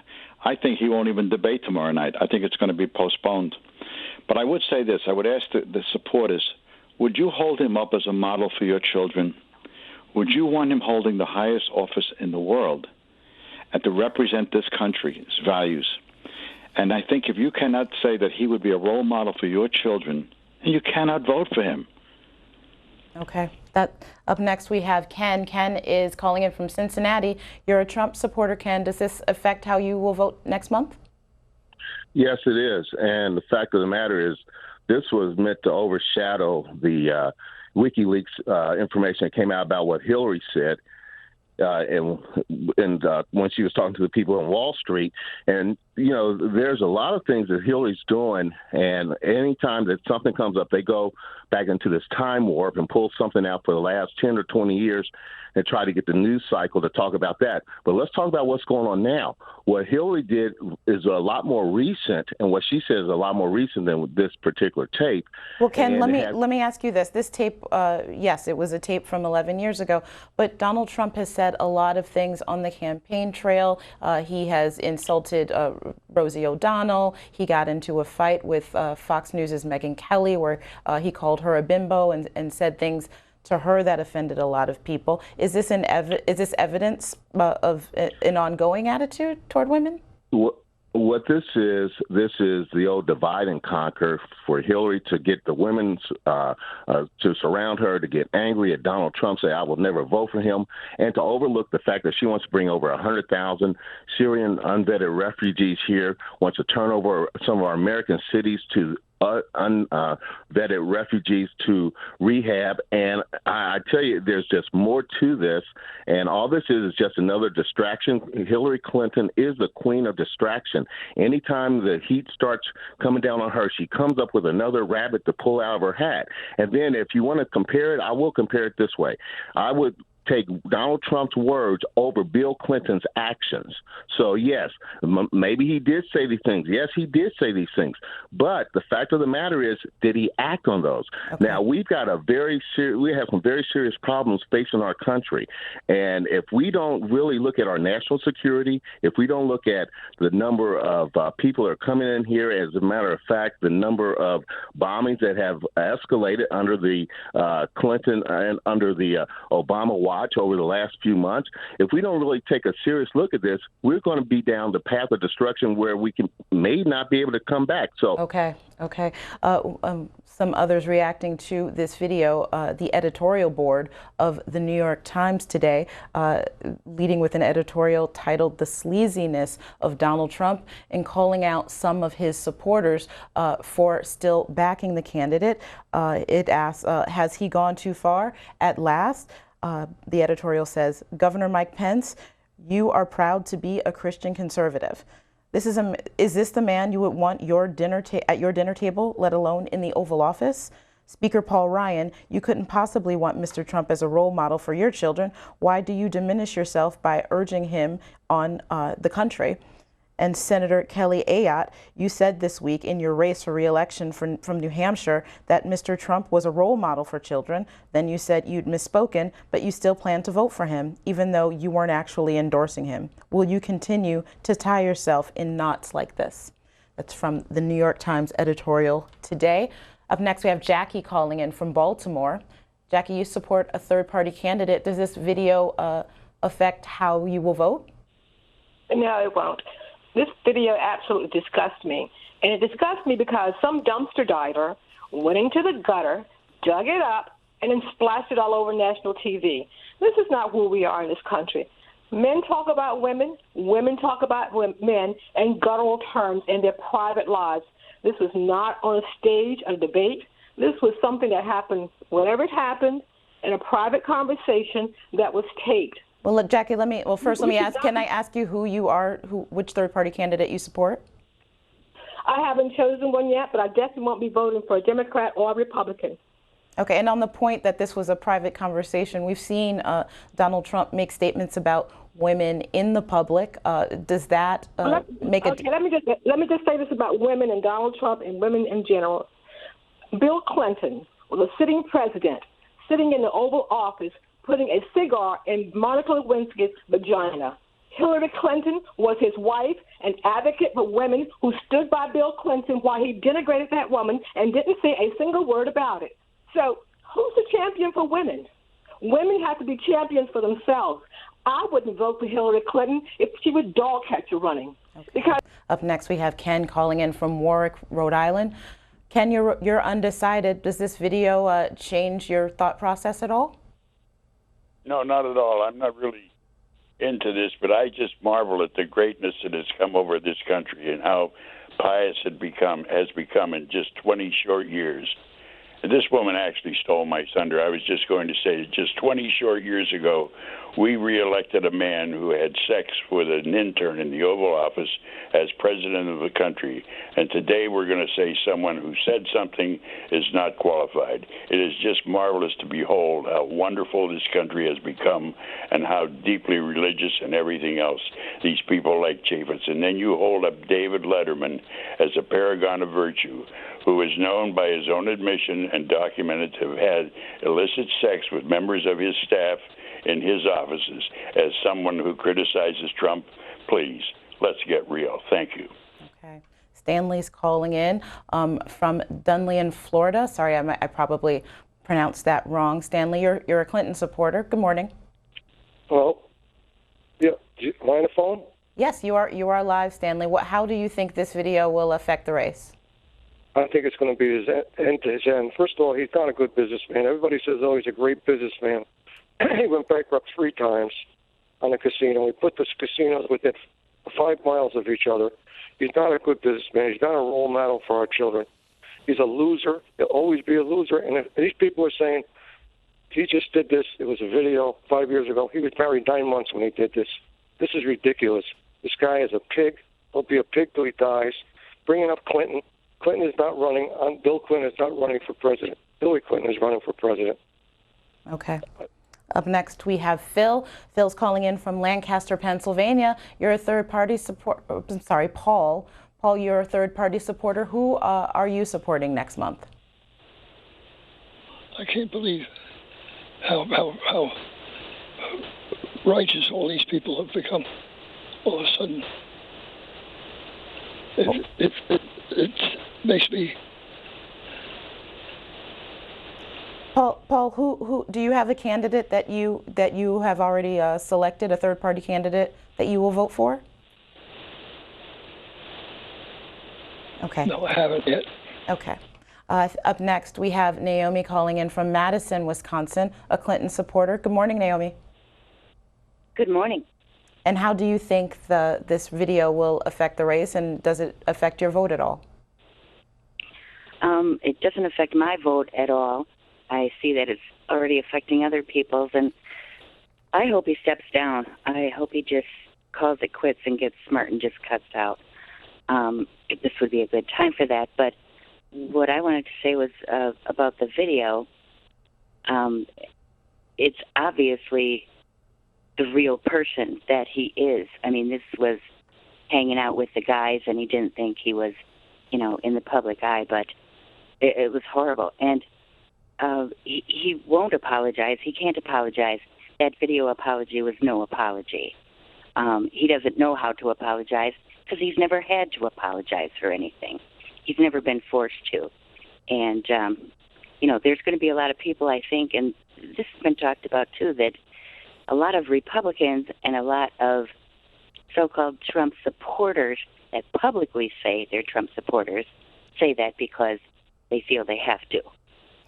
I think he won't even debate tomorrow night. I think it's going to be postponed. But I would say this. I would ask the supporters, would you hold him up as a model for your children? Would you want him holding the highest office in the world and to represent this country's values? And I think if you cannot say that he would be a role model for your children, then you cannot vote for him. Okay. Up next, we have Ken. Ken is calling in from Cincinnati. You're a Trump supporter, Ken. Does this affect how you will vote next month? Yes, it is. And the fact of the matter is, this was meant to overshadow the WikiLeaks information that came out about what Hillary said. And when she was talking to the people on Wall Street. And, you know, there's a lot of things that Hillary's doing. And anytime that something comes up, they go back into this time warp and pull something out for the last 10 or 20 years and try to get the news cycle to talk about that. But let's talk about what's going on now. What Hillary did is a lot more recent, and what she says is a lot more recent than this particular tape. Well, Ken, let me ask you this. This tape, yes, it was a tape from 11 years ago, but Donald Trump has said a lot of things on the campaign trail. He has insulted Rosie O'Donnell. He got into a fight with Fox News' Megyn Kelly where he called her a bimbo and said things to her that offended a lot of people. Is this evidence of an ongoing attitude toward women? What this is the old divide and conquer for Hillary to get the women to surround her, to get angry at Donald Trump, say, I will never vote for him, and to overlook the fact that she wants to bring over 100,000 Syrian unvetted refugees here, wants to turn over some of our American cities to unvetted refugees to rehab. And I tell you, there's just more to this. And all this is just another distraction. Hillary Clinton is the queen of distraction. Anytime the heat starts coming down on her, she comes up with another rabbit to pull out of her hat. And then if you want to compare it, I will compare it this way. I would take Donald Trump's words over Bill Clinton's actions. So, yes, maybe he did say these things. Yes, he did say these things. But the fact of the matter is, did he act on those? Okay. Now, we have some very serious problems facing our country. And if we don't really look at our national security, if we don't look at the number of people that are coming in here, as a matter of fact, the number of bombings that have escalated under the Clinton and under the Obama watch over the last few months, if we don't really take a serious look at this, we're going to be down the path of destruction where we may not be able to come back. So, okay. Okay. Some others reacting to this video, the editorial board of the New York Times today, leading with an editorial titled "The Sleaziness of Donald Trump," and calling out some of his supporters for still backing the candidate. It asks, has he gone too far at last? The editorial says, Governor Mike Pence, you are proud to be a Christian conservative. Is this the man you would want at your dinner table, let alone in the Oval Office? Speaker Paul Ryan, you couldn't possibly want Mr. Trump as a role model for your children. Why do you diminish yourself by urging him on the country? And Senator Kelly Ayotte, you said this week in your race for re-election from New Hampshire that Mr. Trump was a role model for children. Then you said you'd misspoken, but you still plan to vote for him, even though you weren't actually endorsing him. Will you continue to tie yourself in knots like this? That's from the New York Times editorial today. Up next, we have Jackie calling in from Baltimore. Jackie, you support a third-party candidate. Does this video affect how you will vote? No, it won't. This video absolutely disgusts me. And it disgusts me because some dumpster diver went into the gutter, dug it up, and then splashed it all over national TV. This is not who we are in this country. Men talk about women, women talk about men in guttural terms in their private lives. This was not on a stage, a debate. This was something that happened, whenever it happened, in a private conversation that was taped. Well, look, Jackie, first let me ask, can I ask you who you are, which third-party candidate you support? I haven't chosen one yet, but I definitely won't be voting for a Democrat or a Republican. Okay, and on the point that this was a private conversation, we've seen Donald Trump make statements about women in the public. Does that make it? Okay, let me just say this about women and Donald Trump and women in general. Bill Clinton was a sitting president, sitting in the Oval Office, putting a cigar in Monica Lewinsky's vagina. Hillary Clinton was his wife, an advocate for women who stood by Bill Clinton while he denigrated that woman and didn't say a single word about it. So who's the champion for women? Women have to be champions for themselves. I wouldn't vote for Hillary Clinton if she was dog catcher running. Okay. Because up next, we have Ken calling in from Warwick, Rhode Island. Ken, you're undecided. Does this video change your thought process at all? No, not at all. I'm not really into this, but I just marvel at the greatness that has come over this country and how pious it has become in just 20 short years. And this woman actually stole my thunder. I was just going to say, just 20 short years ago, we reelected a man who had sex with an intern in the Oval Office as president of the country. And today we're going to say someone who said something is not qualified. It is just marvelous to behold how wonderful this country has become and how deeply religious and everything else these people like Chaffetz. And then you hold up David Letterman as a paragon of virtue, who is known by his own admission and documented to have had illicit sex with members of his staff in his offices. As someone who criticizes Trump, please, let's get real. Thank you. Okay. Stanley's calling in from Dunlean, Florida. Sorry, I probably pronounced that wrong. Stanley, you're a Clinton supporter. Good morning. Hello. Yeah, am I on the phone? Yes, you are live, Stanley. How do you think this video will affect the race? I think it's going to be his end to his end. First of all, he's not a good businessman. Everybody says, oh, he's a great businessman. He went bankrupt 3 times on a casino. He put the casinos within 5 miles of each other. He's not a good businessman. He's not a role model for our children. He's a loser. He'll always be a loser. And if these people are saying, he just did this, it was a video 5 years ago. He was married 9 months when he did this. This is ridiculous. This guy is a pig. He'll be a pig till he dies. Bringing up Clinton. Clinton is not running. Bill Clinton is not running for president. Hillary Clinton is running for president. Okay. Up next, we have Phil. Phil's calling in from Lancaster, Pennsylvania. You're a third-party support. I'm sorry, Paul. Paul, you're a third-party supporter. Who are you supporting next month? I can't believe how righteous all these people have become all of a sudden. It makes me. Paul, who do you have a candidate that you have already selected, a third-party candidate that you will vote for? Okay. No, I haven't yet. Okay. Up next, we have Naomi calling in from Madison, Wisconsin, a Clinton supporter. Good morning, Naomi. Good morning. And how do you think this video will affect the race, and does it affect your vote at all? It doesn't affect my vote at all. I see that it's already affecting other people's, and I hope he steps down. I hope he just calls it quits and gets smart and just cuts out. This would be a good time for that. But what I wanted to say was about the video. It's obviously the real person that he is. I mean, this was hanging out with the guys, and he didn't think he was, in the public eye, but it was horrible. And he won't apologize. He can't apologize. That video apology was no apology. He doesn't know how to apologize because he's never had to apologize for anything. He's never been forced to. And, there's going to be a lot of people, I think, and this has been talked about too, that a lot of Republicans and a lot of so-called Trump supporters that publicly say they're Trump supporters say that because they feel they have to.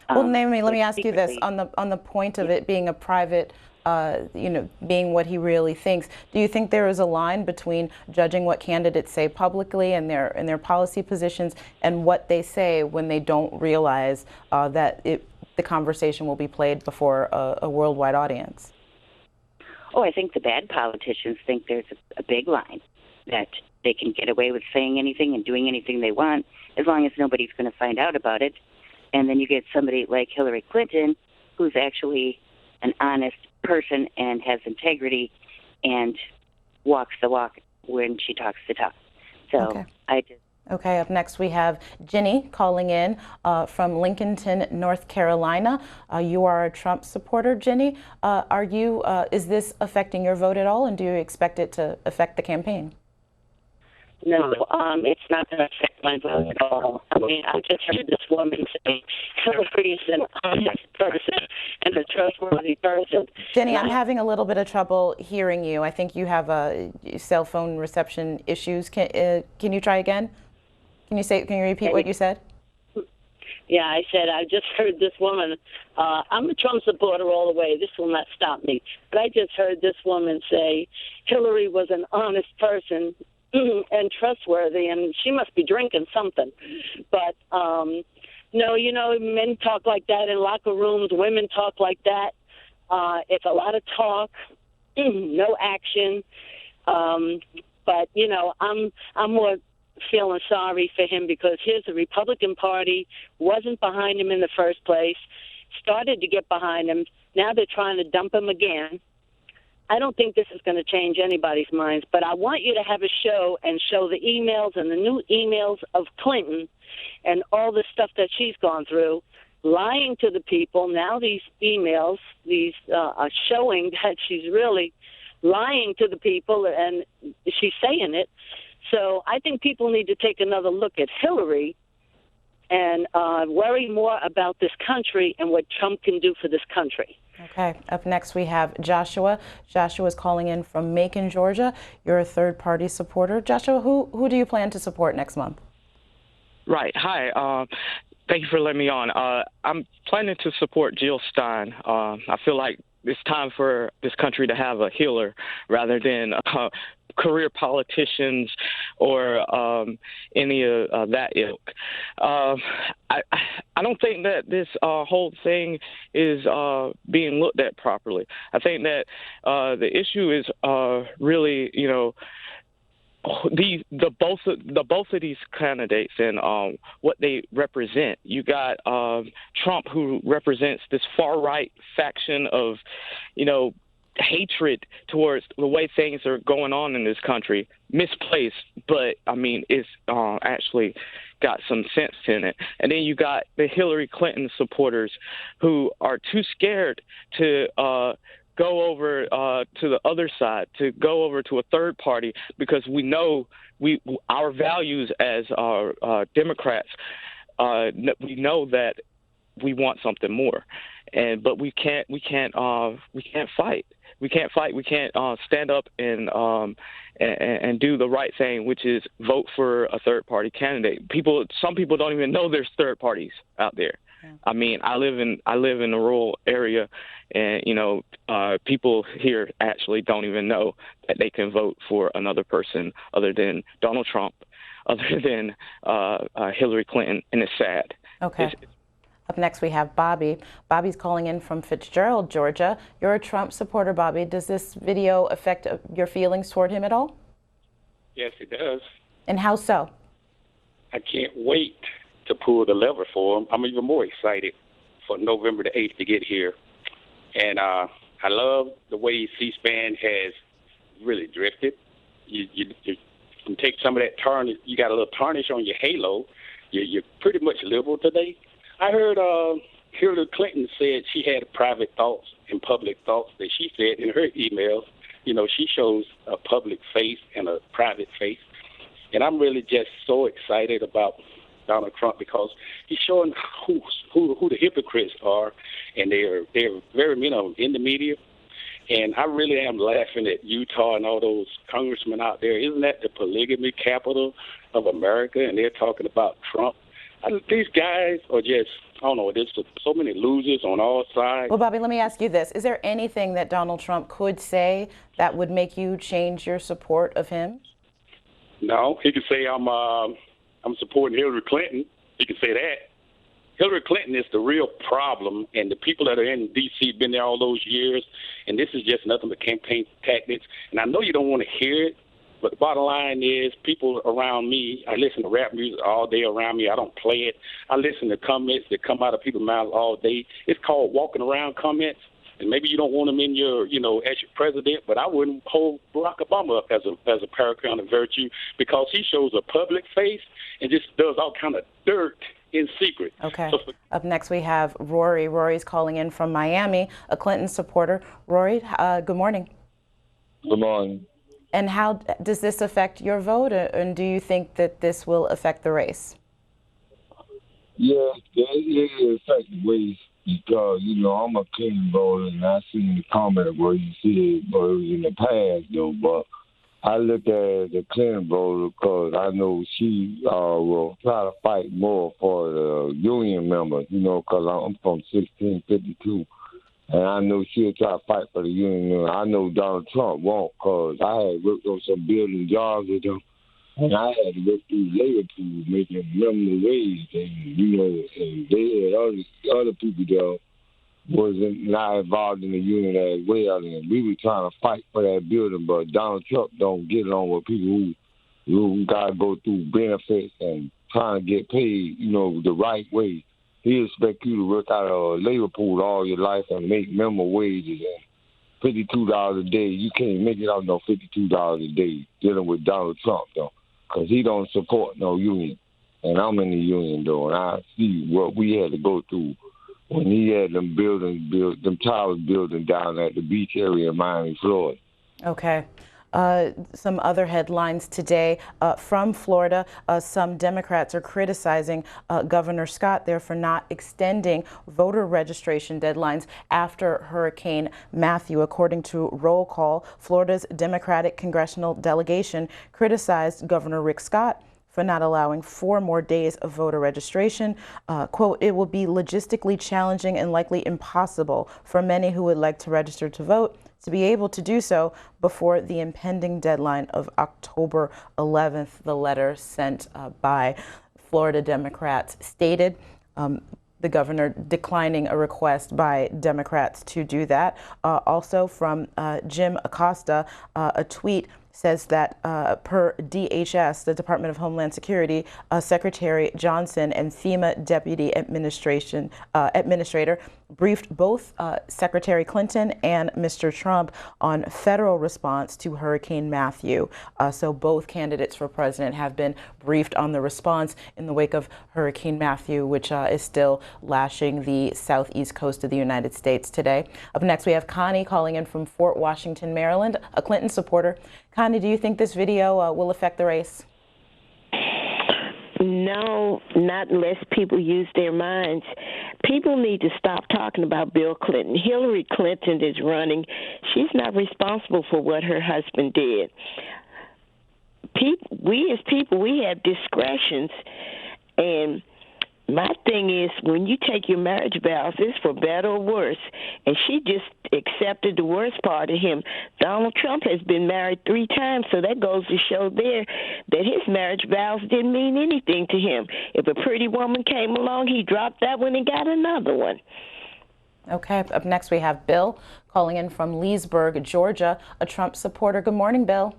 Well, Naomi, let me ask you this on the point of it being a private, being what he really thinks. Do you think there is a line between judging what candidates say publicly and their policy positions and what they say when they don't realize that the conversation will be played before a worldwide audience? Oh, I think the bad politicians think there's a big line that they can get away with saying anything and doing anything they want as long as nobody's going to find out about it. And then you get somebody like Hillary Clinton, who's actually an honest person and has integrity and walks the walk when she talks the talk. So Okay, up next we have Ginny calling in from Lincolnton, North Carolina. You are a Trump supporter, Ginny. Is this affecting your vote at all, and do you expect it to affect the campaign? No, it's not going to affect my vote at all. I mean, I just heard this woman say Hillary is an honest person and a trustworthy person. Jenny, I'm having a little bit of trouble hearing you. I think you have cell phone reception issues. Can you try again? Can you repeat what you said? Yeah, I said I just heard this woman. I'm a Trump supporter all the way. This will not stop me. But I just heard this woman say Hillary was an honest person and trustworthy, and she must be drinking something. But, no, men talk like that in locker rooms. Women talk like that. It's a lot of talk, no action. But, I'm more feeling sorry for him because here's the Republican Party, wasn't behind him in the first place, started to get behind him. Now they're trying to dump him again. I don't think this is going to change anybody's minds, but I want you to have a show and show the emails and the new emails of Clinton and all the stuff that she's gone through, lying to the people. Now these emails, are showing that she's really lying to the people, and she's saying it. So I think people need to take another look at Hillary and worry more about this country and what Trump can do for this country. Okay, up next we have Joshua. Joshua is calling in from Macon, Georgia. You're a third-party supporter. Joshua, who do you plan to support next month? Right. Hi. Thank you for letting me on. I'm planning to support Jill Stein. I feel like it's time for this country to have a healer rather than career politicians or any of that ilk. I don't think that this whole thing is being looked at properly. I think that the issue is really, the both of these candidates and what they represent. You got Trump, who represents this far right faction of, hatred towards the way things are going on in this country. Misplaced, but I mean, it's actually got some sense in it. And then you got the Hillary Clinton supporters who are too scared to go over to the other side, to go over to a third party, because we know our values as Democrats. We know that we want something more, but we can't fight. We can't fight. We can't stand up and do the right thing, which is vote for a third-party candidate. Some people don't even know there's third parties out there. Yeah. I mean, I live in a rural area, and people here actually don't even know that they can vote for another person other than Donald Trump, other than Hillary Clinton, and it's sad. Okay. Up next, we have Bobby. Bobby's calling in from Fitzgerald, Georgia. You're a Trump supporter, Bobby. Does this video affect your feelings toward him at all? Yes, it does. And how so? I can't wait to pull the lever for him. I'm even more excited for November the 8th to get here. And I love the way C-SPAN has really drifted. You can take some of that tarnish. You got a little tarnish on your halo. You're pretty much liberal today. I heard Hillary Clinton said she had private thoughts and public thoughts that she said in her emails. She shows a public face and a private face. And I'm really just so excited about Donald Trump because he's showing who the hypocrites are, and they're very many of them in the media. And I really am laughing at Utah and all those congressmen out there. Isn't that the polygamy capital of America? And they're talking about Trump. These guys are just, I don't know, there's so many losers on all sides. Well, Bobby, let me ask you this. Is there anything that Donald Trump could say that would make you change your support of him? No, he could say I'm supporting Hillary Clinton. He could say that. Hillary Clinton is the real problem, and the people that are in D.C. been there all those years, and this is just nothing but campaign tactics. And I know you don't want to hear it, but the bottom line is people around me, I listen to rap music all day around me. I don't play it. I listen to comments that come out of people's mouths all day. It's called walking around comments. And maybe you don't want them in your, as your president, but I wouldn't hold Barack Obama up as a paragon of virtue because he shows a public face and just does all kind of dirt in secret. Okay. Up next, we have Rory. Rory's calling in from Miami, a Clinton supporter. Rory, good morning. Good morning. And how does this affect your vote, and do you think that this will affect the race? Yeah, it affects the race because, I'm a Clinton voter, and I seen the comment where you said, but it was in the past, though, but I look at the Clinton voter because I know she will try to fight more for the union members, because I'm from 1652. And I know she'll try to fight for the union. I know Donald Trump won't because I had worked on some building jobs with them. And I had to work through labor pools making minimum wage. And, and they had other people that wasn't not involved in the union as well. And we were trying to fight for that building, but Donald Trump don't get along with people who got to go through benefits and trying to get paid, the right way. He expect you to work out a labor pool all your life and make minimum wages and $52 a day. You can't make it out no $52 a day dealing with Donald Trump, though, because he don't support no union. And I'm in the union, though, and I see what we had to go through when he had them towers building down at the beach area in Miami, Florida. Okay. Some other headlines today from Florida. Some Democrats are criticizing Governor Scott there for not extending voter registration deadlines after Hurricane Matthew. According to Roll Call, Florida's Democratic congressional delegation criticized Governor Rick Scott for not allowing 4 more days of voter registration. Quote, it will be logistically challenging and likely impossible for many who would like to register to vote to be able to do so before the impending deadline of October 11th, the letter sent by Florida Democrats stated. The governor declining a request by Democrats to do that. Also from Jim Acosta, a tweet says that per DHS, the Department of Homeland Security, Secretary Johnson and FEMA Deputy Administrator briefed both Secretary Clinton and Mr. Trump on federal response to Hurricane Matthew. So both candidates for president have been briefed on the response in the wake of Hurricane Matthew, which is still lashing the southeast coast of the United States today. Up next, we have Connie calling in from Fort Washington, Maryland, a Clinton supporter. Connie, do you think this video will affect the race? No, not unless people use their minds. People need to stop talking about Bill Clinton. Hillary Clinton is running. She's not responsible for what her husband did. We as people, we have discretions, and my thing is, when you take your marriage vows, it's for better or worse. And she just accepted the worst part of him. Donald Trump has been married 3 times, so that goes to show there that his marriage vows didn't mean anything to him. If a pretty woman came along, he dropped that one and got another one. Okay, up next we have Bill calling in from Leesburg, Georgia, a Trump supporter. Good morning, Bill.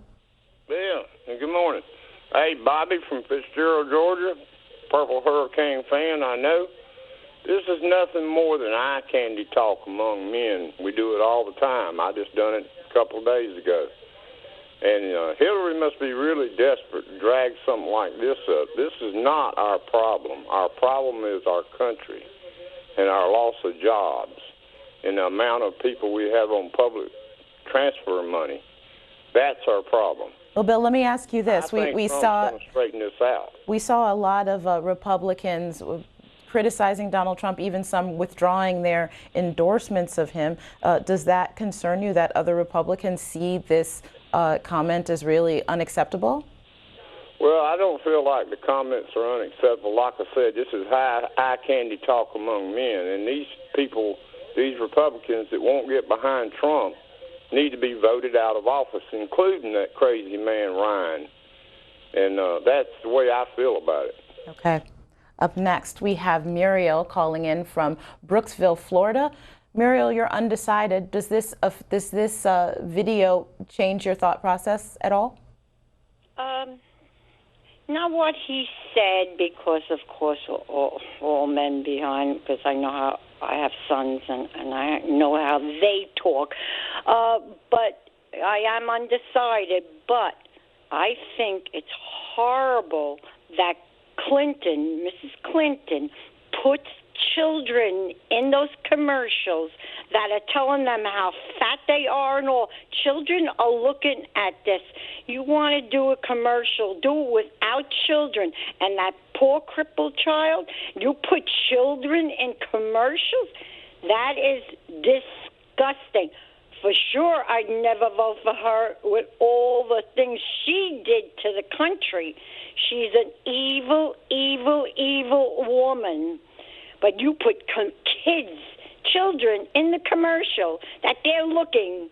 Bill, good morning. Hey, Bobby from Fitzgerald, Georgia. Purple Hurricane fan, I know. This is nothing more than eye candy talk among men. We do it all the time. I just done it a couple of days ago. And Hillary must be really desperate to drag something like this up. This is not our problem. Our problem is our country and our loss of jobs and the amount of people we have on public transfer money. That's our problem. Well, Bill, let me ask you this. We saw straighten this out. We saw a lot of Republicans criticizing Donald Trump, even some withdrawing their endorsements of him. Does that concern you that other Republicans see this comment as really unacceptable? Well, I don't feel like the comments are unacceptable. Like I said, this is eye candy talk among men. And these people, these Republicans that won't get behind Trump, need to be voted out of office, including that crazy man Ryan. And that's the way I feel about it. Okay. Up next, we have Muriel calling in from Brooksville, Florida. Muriel, you're undecided. Does this video change your thought process at all? Not what he said, because of course all men behind, because I know how I have sons and I know how they talk. But I am undecided. But I think it's horrible that Mrs. Clinton, puts children in those commercials that are telling them how fat they are and all. Children are looking at this. You want to do a commercial, do it without children. And that poor crippled child, you put children in commercials? That is disgusting. For sure, I'd never vote for her with all the things she did to the country. She's an evil, evil, evil woman. But you put kids, children in the commercial that they're looking.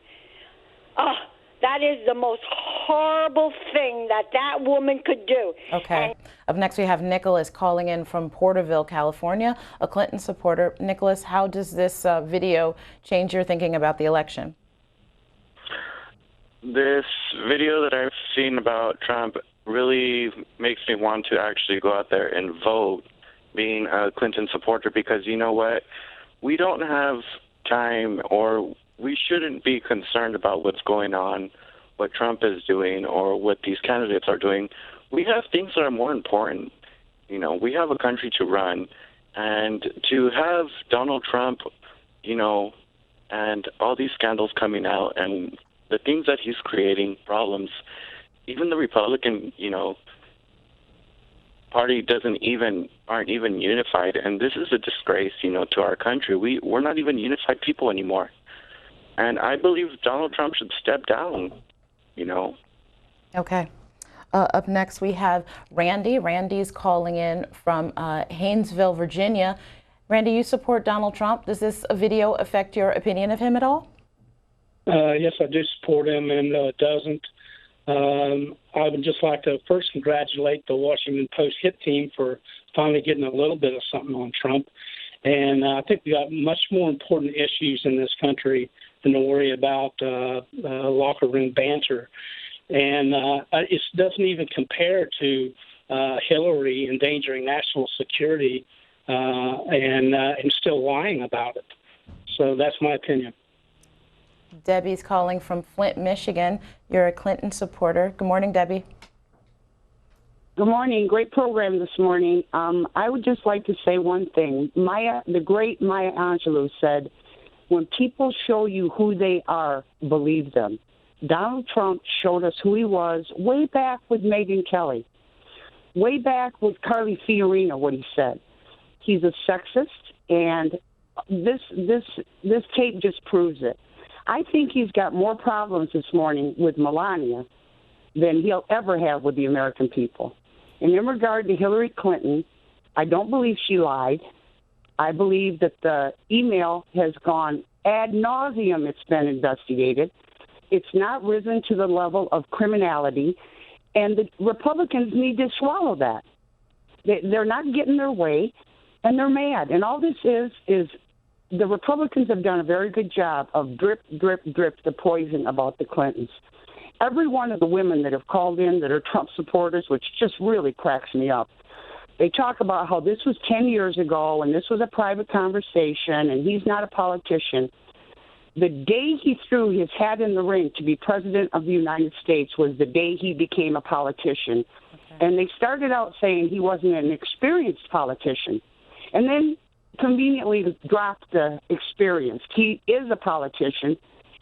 That is the most horrible thing that woman could do. Okay. Up next, we have Nicholas calling in from Porterville, California, a Clinton supporter. Nicholas, how does this video change your thinking about the election? This video that I've seen about Trump really makes me want to actually go out there and vote, being a Clinton supporter, because you know what? We don't have time, or we shouldn't be concerned about what's going on, what Trump is doing, or what these candidates are doing. We have things that are more important. You know, we have a country to run, and to have Donald Trump, you know, and all these scandals coming out and the things that he's creating problems, even the Republican, you know, party aren't even unified, and this is a disgrace, you know, to our country. We're not even unified people anymore, and I believe Donald Trump should step down, you know. Okay. Up next, we have Randy. Randy's calling in from Haynesville, Virginia. Randy, you support Donald Trump. Does this video affect your opinion of him at all? Yes, I do support him, and no, it doesn't. I would just like to first congratulate the Washington Post hit team for finally getting a little bit of something on Trump. And I think we got much more important issues in this country than to worry about locker room banter. And it doesn't even compare to Hillary endangering national security and still lying about it. So that's my opinion. Debbie's calling from Flint, Michigan. You're a Clinton supporter. Good morning, Debbie. Good morning. Great program this morning. I would just like to say one thing. The great Maya Angelou said, when people show you who they are, believe them. Donald Trump showed us who he was way back with Megyn Kelly, way back with Carly Fiorina, what he said. He's a sexist, And this tape just proves it. I think he's got more problems this morning with Melania than he'll ever have with the American people. And in regard to Hillary Clinton, I don't believe she lied. I believe that the email has gone ad nauseum. It's been investigated. It's not risen to the level of criminality, and the Republicans need to swallow that. They're not getting their way, and they're mad. And all this is the Republicans have done a very good job of drip, drip, drip the poison about the Clintons. Every one of the women that have called in that are Trump supporters, which just really cracks me up, they talk about how this was 10 years ago and this was a private conversation and he's not a politician. The day he threw his hat in the ring to be president of the United States was the day he became a politician. Okay. And they started out saying he wasn't an experienced politician. And then conveniently dropped the experience. He is a politician,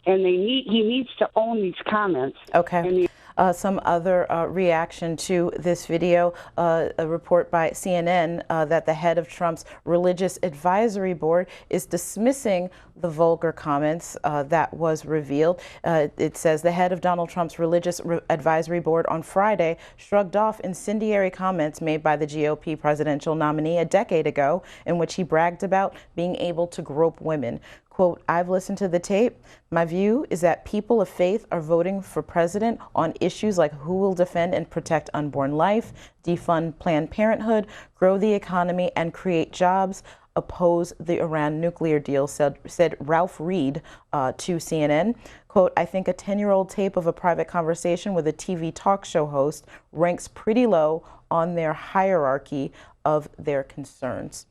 and he needs to own these comments. Okay. Some other reaction to this video, a report by CNN that the head of Trump's religious advisory board is dismissing the vulgar comments that was revealed. It says the head of Donald Trump's religious advisory board on Friday shrugged off incendiary comments made by the GOP presidential nominee a decade ago in which he bragged about being able to grope women. Quote, I've listened to the tape. My view is that people of faith are voting for president on issues like who will defend and protect unborn life, defund Planned Parenthood, grow the economy and create jobs, oppose the Iran nuclear deal, said Ralph Reed to CNN. Quote, I think a 10-year-old tape of a private conversation with a TV talk show host ranks pretty low on their hierarchy of their concerns.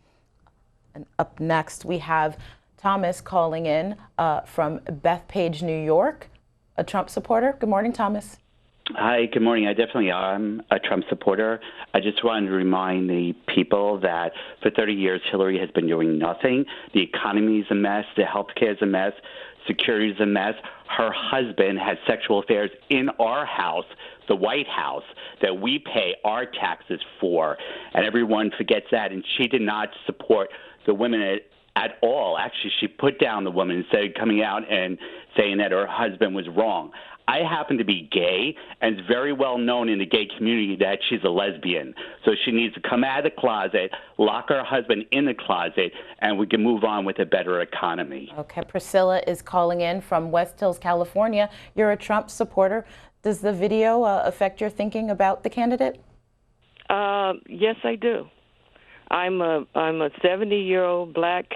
And up next, we have Thomas calling in from Bethpage, New York, a Trump supporter. Good morning, Thomas. Hi, good morning. I definitely am a Trump supporter. I just wanted to remind the people that for 30 years, Hillary has been doing nothing. The economy is a mess. The health care is a mess. Security is a mess. Her husband has sexual affairs in our house, the White House, that we pay our taxes for. And everyone forgets that. And she did not support the women at all. Actually, she put down the woman instead of coming out and saying that her husband was wrong. I happen to be gay, and it's very well known in the gay community that she's a lesbian. So she needs to come out of the closet, lock her husband in the closet, and we can move on with a better economy. Okay, Priscilla is calling in from West Hills, California. You're a Trump supporter. Does the video affect your thinking about the candidate? Yes, I do. I'm a 70-year-old black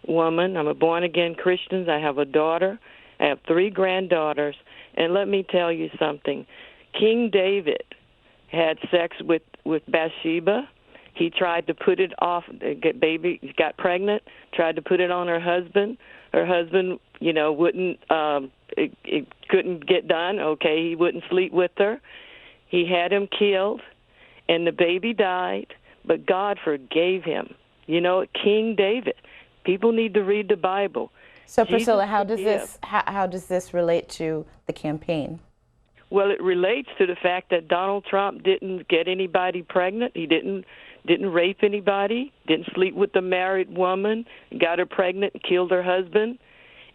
woman. I'm a born-again Christian. I have a daughter. I have 3 granddaughters. And let me tell you something. King David had sex with Bathsheba. He tried to put it off. Baby got pregnant, tried to put it on her husband. Her husband, wouldn't, it couldn't get done. Okay, he wouldn't sleep with her. He had him killed, and the baby died. But God forgave him. King David. People need to read the Bible. So, Priscilla, how does this relate to the campaign? Well, it relates to the fact that Donald Trump didn't get anybody pregnant. He didn't rape anybody. Didn't sleep with a married woman. Got her pregnant, killed her husband,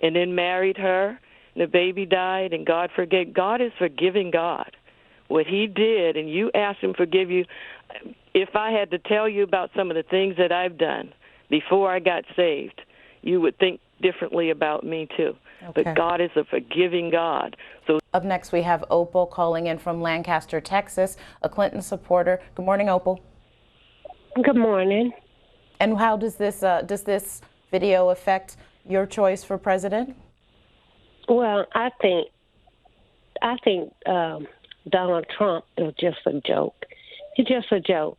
and then married her. And the baby died, and God forgave. God is forgiving God. What he did, and you asked him to forgive you. If I had to tell you about some of the things that I've done before I got saved, you would think differently about me too. Okay. But God is a forgiving God. So up next we have Opal calling in from Lancaster, Texas, a Clinton supporter. Good morning, Opal. Good morning. And how does this video affect your choice for president? Well, I think Donald Trump is just a joke. He's just a joke.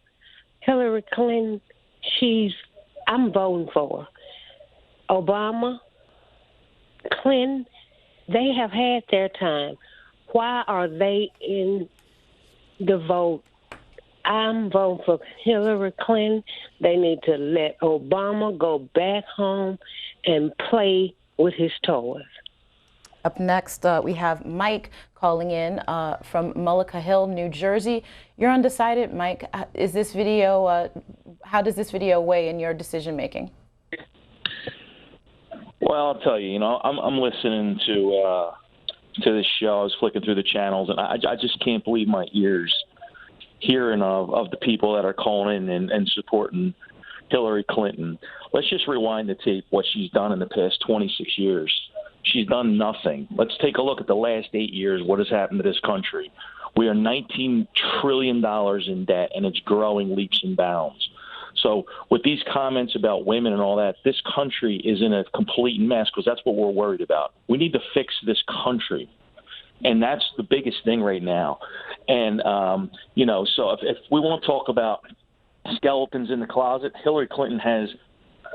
Hillary Clinton, I'm voting for her. Obama, Clinton, they have had their time. Why are they in the vote? I'm voting for Hillary Clinton. They need to let Obama go back home and play with his toys. Up next, we have Mike calling in from Mullica Hill, New Jersey. You're undecided, Mike. Is this video? How does this video weigh in your decision making? Well, I'll tell you, I'm listening to this show. I was flicking through the channels, and I just can't believe my ears hearing of the people that are calling in and supporting Hillary Clinton. Let's just rewind the tape, what she's done in the past 26 years. She's done nothing. Let's take a look at the last 8 years, what has happened to this country. We are $19 trillion in debt, and it's growing leaps and bounds. So with these comments about women and all that, this country is in a complete mess because that's what we're worried about. We need to fix this country, and that's the biggest thing right now. And, so if we want to talk about skeletons in the closet, Hillary Clinton has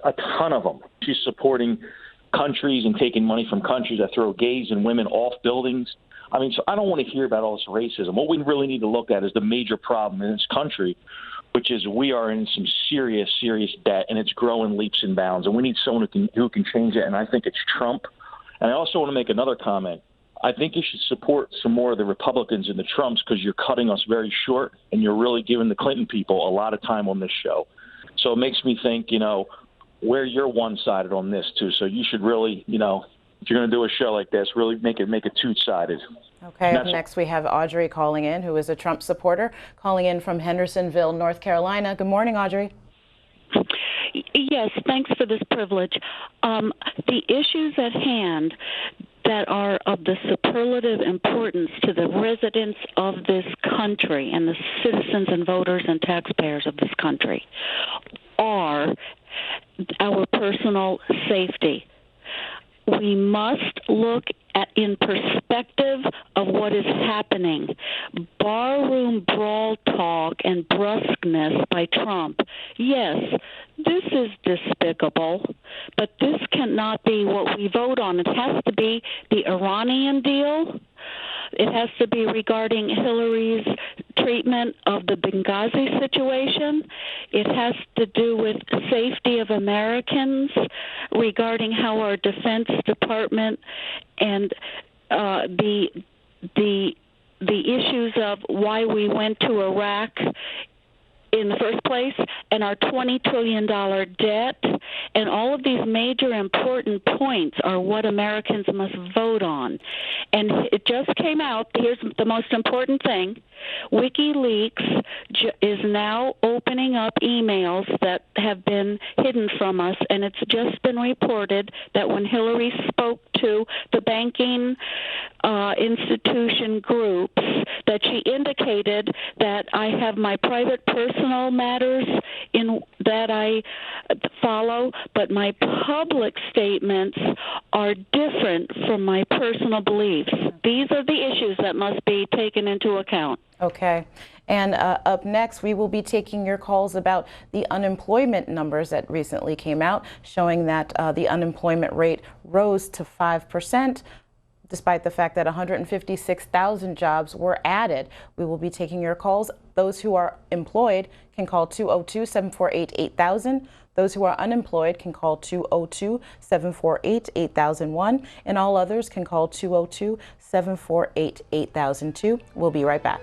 a ton of them. She's supporting countries and taking money from countries that throw gays and women off buildings. I mean, so I don't want to hear about all this racism. What we really need to look at is the major problem in this country, which is we are in some serious, serious debt, and it's growing leaps and bounds. And we need someone who can change it, and I think it's Trump. And I also want to make another comment. I think you should support some more of the Republicans and the Trumps because you're cutting us very short, and you're really giving the Clinton people a lot of time on this show. So it makes me think, where you're one-sided on this, too. So you should really, if you're going to do a show like this, really make it two-sided. Okay, up next we have Audrey calling in, who is a Trump supporter, calling in from Hendersonville, North Carolina. Good morning, Audrey. Yes, thanks for this privilege. The issues at hand that are of the superlative importance to the residents of this country and the citizens and voters and taxpayers of this country are our personal safety. We must look in perspective of what is happening. Barroom brawl talk and brusqueness by Trump. Yes, this is despicable, but this cannot be what we vote on. It has to be the Iranian deal. It has to be regarding Hillary's treatment of the Benghazi situation. It has to do with safety of Americans regarding how our Defense Department and the issues of why we went to Iraq in the first place, and our $20 trillion debt, and all of these major important points are what Americans must vote on. And it just came out, here's the most important thing, WikiLeaks is now opening up emails that have been hidden from us, and it's just been reported that when Hillary spoke to the banking institution groups, that she indicated that I have my private personal matters in that I follow, but my public statements are different from my personal beliefs. These are the issues that must be taken into account. Okay. And up next, we will be taking your calls about the unemployment numbers that recently came out, showing that the unemployment rate rose to 5%. Despite the fact that 156,000 jobs were added. We will be taking your calls. Those who are employed can call 202-748-8000. Those who are unemployed can call 202-748-8001. And all others can call 202-748-8002. We'll be right back.